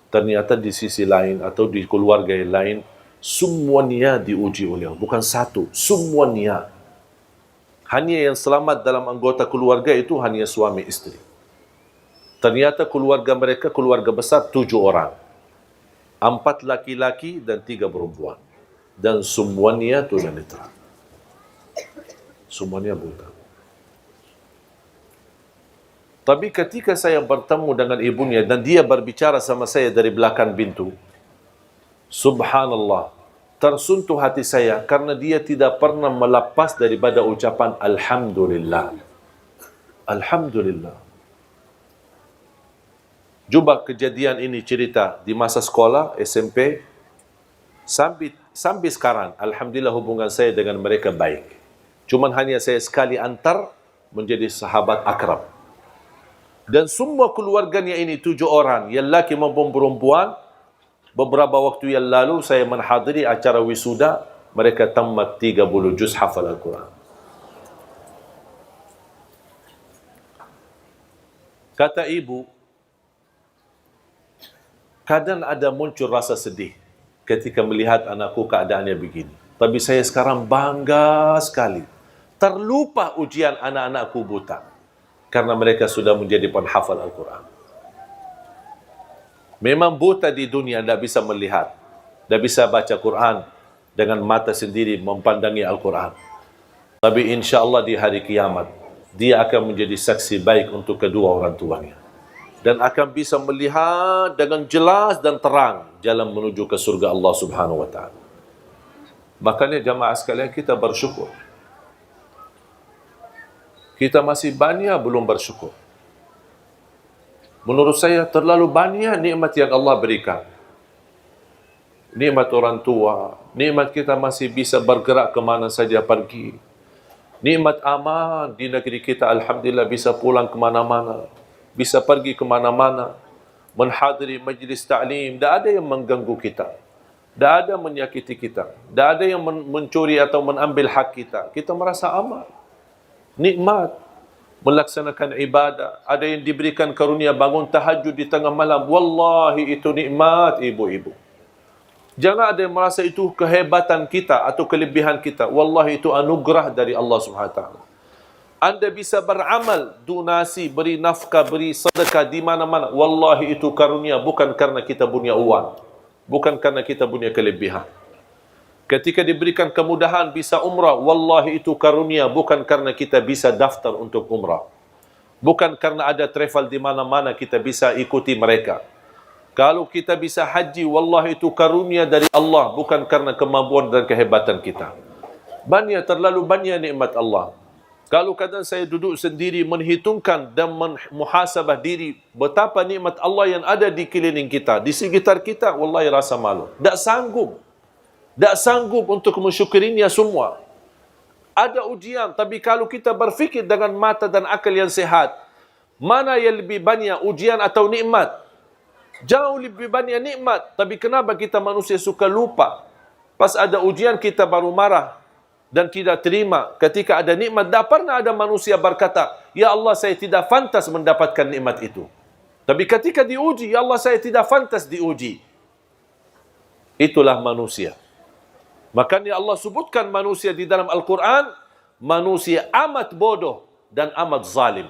Ternyata di sisi lain atau di keluarga yang lain, semuanya diuji oleh Allah. Bukan satu, semuanya. Hanya yang selamat dalam anggota keluarga itu hanya suami istri. Ternyata keluarga mereka keluarga besar 7 orang. 4 laki-laki dan 3 perempuan. Dan semuanya tunanetra. Semuanya buta. Tapi ketika saya bertemu dengan ibunya dan dia berbicara sama saya dari belakang pintu, subhanallah, tersentuh hati saya karena dia tidak pernah melepas daripada ucapan Alhamdulillah. Alhamdulillah. Coba kejadian ini cerita di masa sekolah, SMP, sampai sampai sekarang, alhamdulillah hubungan saya dengan mereka baik. Cuman hanya saya sekali antar menjadi sahabat akrab. Dan semua keluarganya ini 7 orang, yang lelaki maupun perempuan, beberapa waktu yang lalu saya menghadiri acara wisuda, mereka tamat 30 juz hafal Al-Quran. Kata ibu, kadang ada muncul rasa sedih ketika melihat anakku keadaannya begini. Tapi saya sekarang bangga sekali. Terlupa ujian anak-anakku buta. Karena mereka sudah menjadi penghafal Al-Quran. Memang buta di dunia tidak bisa melihat. Tidak bisa baca Quran dengan mata sendiri mempandangi Al-Quran. Tapi insya Allah di hari kiamat, dia akan menjadi saksi baik untuk kedua orang tuanya. Dan akan bisa melihat dengan jelas dan terang jalan menuju ke surga Allah Subhanahu wa ta'ala. Makanya jamaah sekalian, kita bersyukur. Kita masih banyak belum bersyukur. Menurut saya terlalu banyak nikmat yang Allah berikan. Nikmat orang tua, nikmat kita masih bisa bergerak ke mana saja pergi. Nikmat aman di negeri kita, alhamdulillah bisa pulang ke mana-mana. Bisa pergi ke mana-mana, menghadiri majlis ta'lim, tak ada yang mengganggu kita. Tak ada menyakiti kita. Tak ada yang mencuri atau mengambil hak kita. Kita merasa aman. Nikmat. Melaksanakan ibadah. Ada yang diberikan karunia bangun tahajud di tengah malam. Wallahi itu nikmat, ibu-ibu. Jangan ada yang merasa itu kehebatan kita atau kelebihan kita. Wallahi itu anugerah dari Allah SWT. Anda bisa beramal, donasi, beri nafkah, beri sedekah di mana-mana. Wallahi itu karunia, bukan karena kita punya uang. Bukan karena kita punya kelebihan. Ketika diberikan kemudahan bisa umrah, wallahi itu karunia, bukan karena kita bisa daftar untuk umrah. Bukan karena ada travel di mana-mana kita bisa ikuti mereka. Kalau kita bisa haji, wallahi itu karunia dari Allah, bukan karena kemampuan dan kehebatan kita. Terlalu banyak nikmat Allah. Kalau kadang saya duduk sendiri menghitungkan dan muhasabah diri betapa nikmat Allah yang ada di keliling kita, di sekitar kita, wallahi rasa malu. Tak sanggup untuk mensyukurinya semua. Ada ujian, tapi kalau kita berfikir dengan mata dan akal yang sehat, mana yang lebih banyak ujian atau nikmat? Jauh lebih banyak nikmat. Tapi kenapa kita manusia suka lupa? Pas ada ujian kita baru marah dan tidak terima. Ketika ada nikmat, tak pernah ada manusia berkata, ya Allah saya tidak pantas mendapatkan nikmat itu. Tapi ketika diuji, ya Allah saya tidak pantas diuji. Itulah manusia. Makanya Allah sebutkan manusia di dalam Al-Quran, manusia amat bodoh dan amat zalim.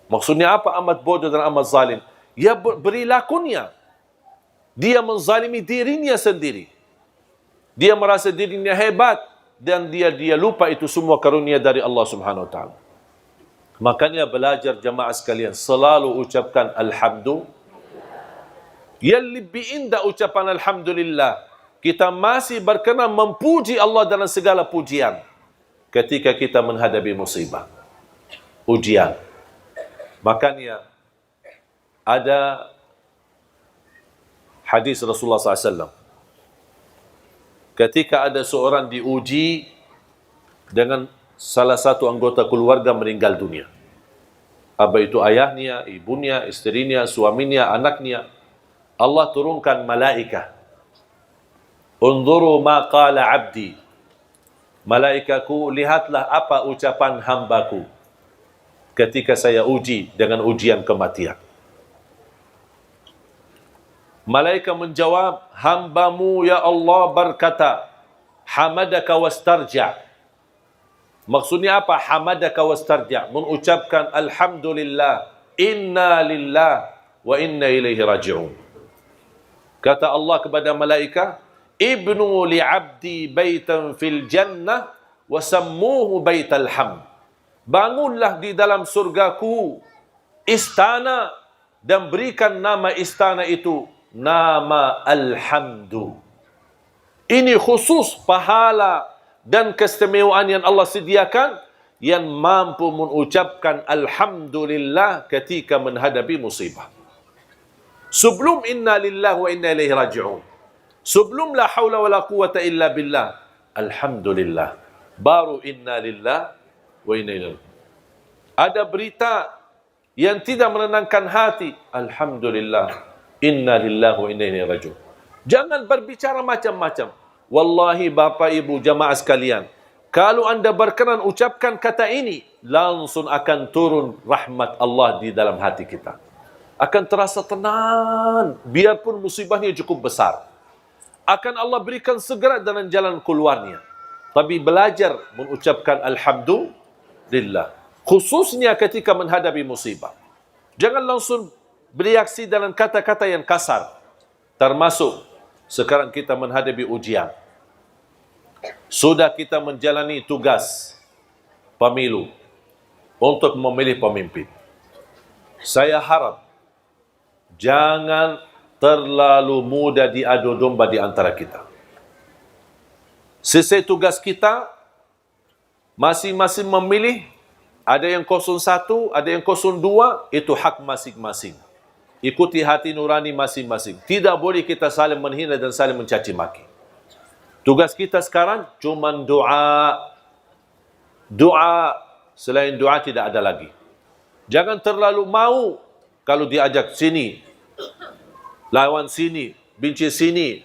Maksudnya apa amat bodoh dan amat zalim? Ya perilakunya. Dia menzalimi dirinya sendiri. Dia merasa dirinya hebat dan dia lupa itu semua karunia dari Allah Subhanahu wa taala. Makanya belajar jamaah sekalian selalu ucapkan alhamdulillah. Yang lebih indah ucapan alhamdulillah, kita masih berkenan memuji Allah dalam segala pujian ketika kita menghadapi musibah, ujian. Makanya ada hadis Rasulullah SAW. Ketika ada seorang diuji dengan salah satu anggota keluarga meninggal dunia. Apa itu ayahnya, ibunya, istrinya, suaminya, anaknya. Allah turunkan malaikat. Unzuru ma qala abdi. Malaikatku, lihatlah apa ucapan hambaku ketika saya uji dengan ujian kematian. Malaikat menjawab, hambamu ya Allah berkata, hamadaka wastarja'. Maksudnya apa? Hamadaka wastarja'. Mengucapkan alhamdulillah, inna lillah wa inna ilaihi raji'un. Kata Allah kepada malaikat, ibnu li'abdi baitan fil jannah wa sammuhu baital hamd. Bangunlah di dalam surgaku istana dan berikan nama istana itu nama Alhamdu. Ini khusus pahala dan keistimewaan yang Allah sediakan yang mampu mengucapkan Alhamdulillah ketika menghadapi musibah. Sebelum inna lillahi wa inna ilaihi raji'un. Sebelum la haula wala quwata illa billah, alhamdulillah. Baru inna lillah wa inna ilaihi. Ada berita yang tidak menenangkan hati, alhamdulillah, inna lillahi wa inna ilaihi rajiun. Jangan berbicara macam-macam. Wallahi Bapak Ibu jamaah sekalian, kalau anda berkenan ucapkan kata ini, langsung akan turun rahmat Allah di dalam hati kita. Akan terasa tenang, biarpun musibahnya cukup besar. Akan Allah berikan segera dalam jalan keluarnya. Tapi belajar mengucapkan alhamdulillah. Khususnya ketika menghadapi musibah. Jangan langsung bereaksi dalam kata-kata yang kasar. Termasuk sekarang kita menghadapi ujian. Sudah kita menjalani tugas pemilu untuk memilih pemimpin. Saya harap jangan terlalu mudah diadu domba di antara kita. Selesai tugas kita, masing-masing memilih. Ada yang 01, ada yang 02, itu hak masing-masing. Ikuti hati nurani masing-masing. Tidak boleh kita saling menghina dan saling mencaci maki. Tugas kita sekarang cuma doa. Doa, selain doa tidak ada lagi. Jangan terlalu mau kalau diajak sini, lawan sini, benci sini,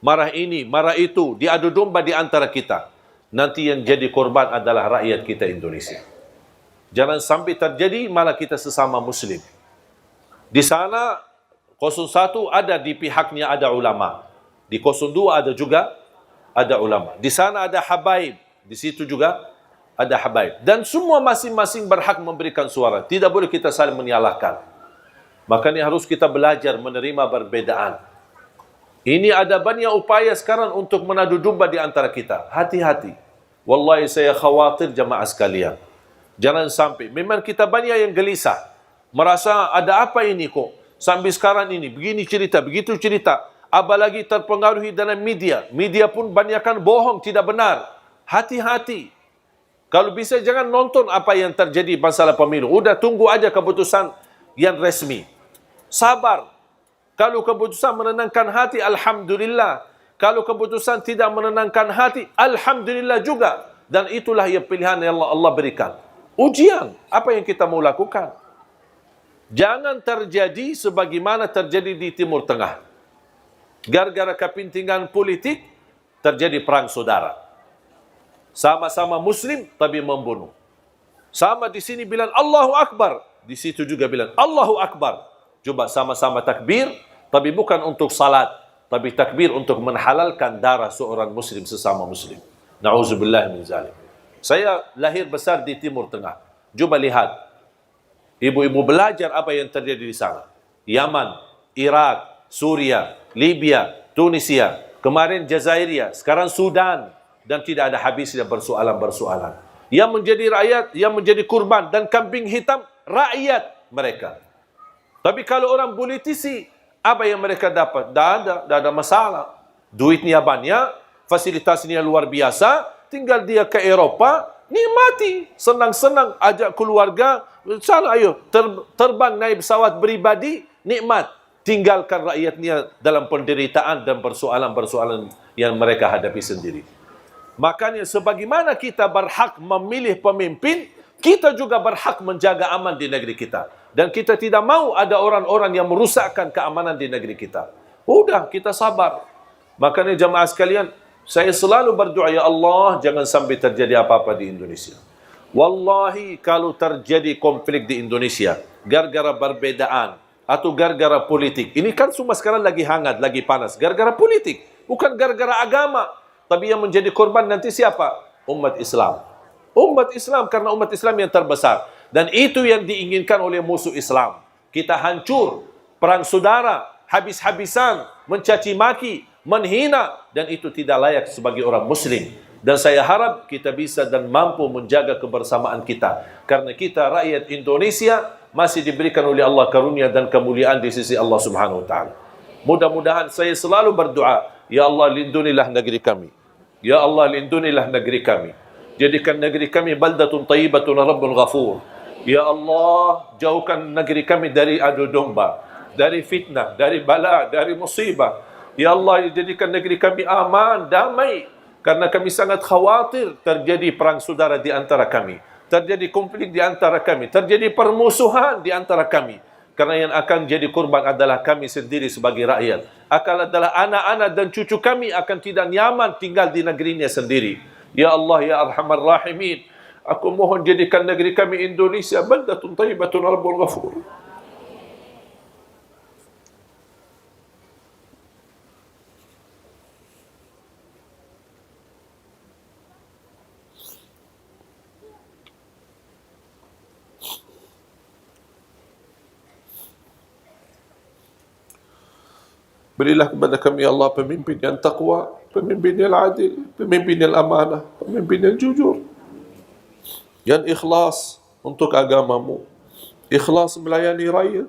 marah ini, marah itu, diadu domba di antara kita. Nanti yang jadi korban adalah rakyat kita Indonesia. Jangan sampai terjadi malah kita sesama Muslim. Di sana 01 ada di pihaknya ada ulama. Di 02 ada juga ada ulama. Di sana ada habaib. Di situ juga ada habaib. Dan semua masing-masing berhak memberikan suara. Tidak boleh kita saling menyalahkan. Makanya harus kita belajar menerima perbedaan. Ini ada banyak upaya sekarang untuk menadu domba di antara kita. Hati-hati. Wallahi saya khawatir jamaah sekalian. Jangan sampai. Memang kita banyak yang gelisah. Merasa ada apa ini kok. Sampai sekarang ini. Begini cerita, begitu cerita. Apalagi terpengaruhi dalam media. Media pun banyakkan bohong, tidak benar. Hati-hati. Kalau bisa jangan nonton apa yang terjadi masalah pemilu. Udah tunggu aja keputusan yang resmi. Sabar. Kalau keputusan menenangkan hati, alhamdulillah. Kalau keputusan tidak menenangkan hati, alhamdulillah juga. Dan itulah yang pilihan yang Allah berikan. Ujian, apa yang kita mau lakukan? Jangan terjadi sebagaimana terjadi di Timur Tengah. Gara-gara kepentingan politik, terjadi perang saudara. Sama-sama Muslim, tapi membunuh. Sama di sini bilang Allahu Akbar. Di situ juga bilang Allahu Akbar. Coba sama-sama takbir, tapi bukan untuk salat. Tapi takbir untuk menghalalkan darah seorang Muslim sesama Muslim. Na'udzubillah min zalik. Saya lahir besar di Timur Tengah. Coba lihat. Ibu-ibu belajar apa yang terjadi di sana. Yaman, Irak, Suria, Libya, Tunisia. Kemarin Jazairia. Sekarang Sudan. Dan tidak ada habisnya persoalan-persoalan. Yang menjadi rakyat, yang menjadi kurban. Dan kambing hitam, rakyat mereka. Tapi kalau orang politisi, apa yang mereka dapat? Tidak ada masalah. Duitnya banyak, fasilitasnya luar biasa. Tinggal dia ke Eropah, nikmati, senang-senang, ajak keluarga, sana ayo, terbang naik pesawat pribadi, nikmat. Tinggalkan rakyatnya dalam penderitaan dan persoalan-persoalan yang mereka hadapi sendiri. Makanya sebagaimana kita berhak memilih pemimpin, kita juga berhak menjaga aman di negeri kita. Dan kita tidak mau ada orang-orang yang merusakkan keamanan di negeri kita. Udah, kita sabar. Makanya jamaah sekalian, saya selalu berdoa, ya Allah, jangan sampai terjadi apa-apa di Indonesia. Wallahi, kalau terjadi konflik di Indonesia, gara-gara perbedaan, atau gara-gara politik, ini kan semua sekarang lagi hangat, lagi panas, gara-gara politik, bukan gara-gara agama. Tapi yang menjadi korban nanti siapa? Umat Islam. Umat Islam, karena umat Islam yang terbesar. Dan itu yang diinginkan oleh musuh Islam. Kita hancur, perang saudara, habis-habisan, mencaci maki, menghina, dan itu tidak layak sebagai orang Muslim. Dan saya harap kita bisa dan mampu menjaga kebersamaan kita. Karena kita rakyat Indonesia masih diberikan oleh Allah karunia dan kemuliaan di sisi Allah Subhanahu Wa Taala. Mudah-mudahan saya selalu berdoa, ya Allah lindunilah negeri kami. Ya Allah lindunilah negeri kami. Jadikan negeri kami baldatun tayyibatun rabbun ghafur. Ya Allah, jauhkan negeri kami dari adu domba, dari fitnah, dari bala, dari musibah. Ya Allah, jadikan negeri kami aman, damai. Karena kami sangat khawatir terjadi perang saudara di antara kami. Terjadi konflik di antara kami. Terjadi permusuhan di antara kami. Karena yang akan jadi korban adalah kami sendiri sebagai rakyat. Akan adalah anak-anak dan cucu kami akan tidak nyaman tinggal di negerinya sendiri. Ya Allah, ya Arhamar Rahimin. Aku mohon jadikan negeri kami Indonesia baldatun tayyibatun rabbul ghafur. Berilah kepada kami ya Allah pemimpin yang takwa, pemimpin yang adil, pemimpin yang amanah, pemimpin yang jujur, yang ikhlas untuk agamamu, ikhlas melayani rakyat.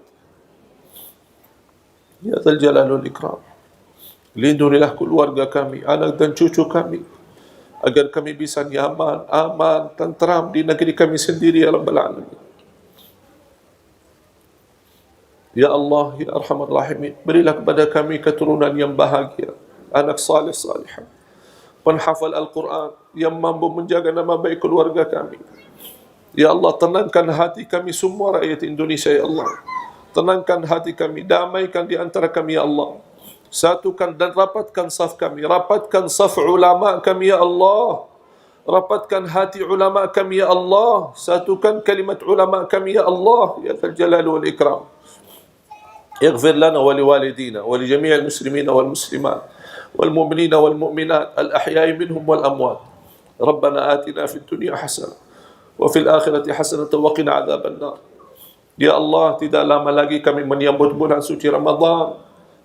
Ya Dzal Jalal wal Ikram. Lindungilah keluarga kami, anak dan cucu kami, agar kami bisa nyaman, aman, tentram di negeri kami sendiri ya Rabbal Alamin. Ya Allah, ya Arhamar Rahimin, berilah kepada kami keturunan yang bahagia, anak saleh salihah, penghafal Al-Quran yang mampu menjaga nama baik keluarga kami. Ya Allah, tenangkan hati kami semua rakyat Indonesia ya Allah. Tenangkan hati kami, damaikan di antara kami ya Allah. Satukan dan rapatkan saf kami, rapatkan saf ulama kami ya Allah. Rapatkan hati ulama kami ya Allah. Satukan kalimat ulama kami ya Allah, ya Dzal Jalal wal Ikram. اغفر لنا ولوالدينا ولجميع المسلمين والمسلمات والمؤمنين والمؤمنات الأحياء منهم والأموات. ربنا آتنا في الدنيا حسنة وفي الآخرة حسنة وقنا عذاب النار. Ya Allah, tidak lama lagi kami menyambut bulan suci Ramadan.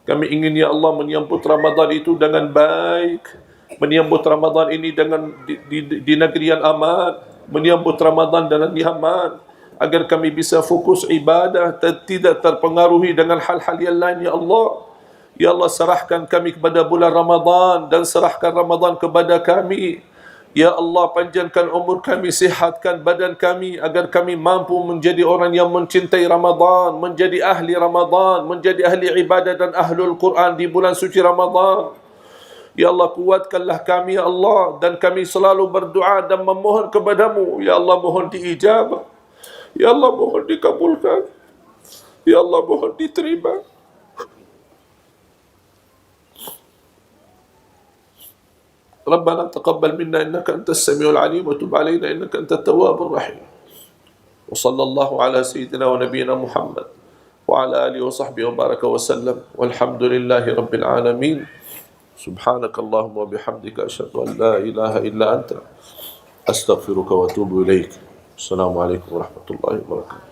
Kami ingin ya Allah menyambut Ramadan itu dengan baik, menyambut Ramadan ini dengan di negeri yang aman, menyambut Ramadan dengan nyaman, agar kami bisa fokus ibadah dan tidak terpengaruhi dengan hal-hal yang lain ya Allah. Ya Allah, serahkan kami kepada bulan Ramadan dan serahkan Ramadan kepada kami. Ya Allah, panjangkan umur kami, sihatkan badan kami agar kami mampu menjadi orang yang mencintai Ramadan, menjadi ahli Ramadan, menjadi ahli ibadah dan ahlul Quran di bulan suci Ramadan. Ya Allah, kuatkanlah kami ya Allah, dan kami selalu berdoa dan memohon kepadamu. Ya Allah, mohon diijabah. Ya Allah, mohon dikabulkan. Ya Allah, mohon diterima. Rabbana taqabbal minna innaka antas samiul alim wa tub alaina innaka antat tawwabur rahim. Wa sallallahu ala sayyidina wa nabiyyina Muhammad wa ala alihi wa sahbihi wa baraka wa sallam. Walhamdulillahi rabbil alamin. Subhanakallahumma wa bihamdika asyhadu an la ilaha illa anta astaghfiruka wa atubu ilaik. Assalamualaikum warahmatullahi wabarakatuh.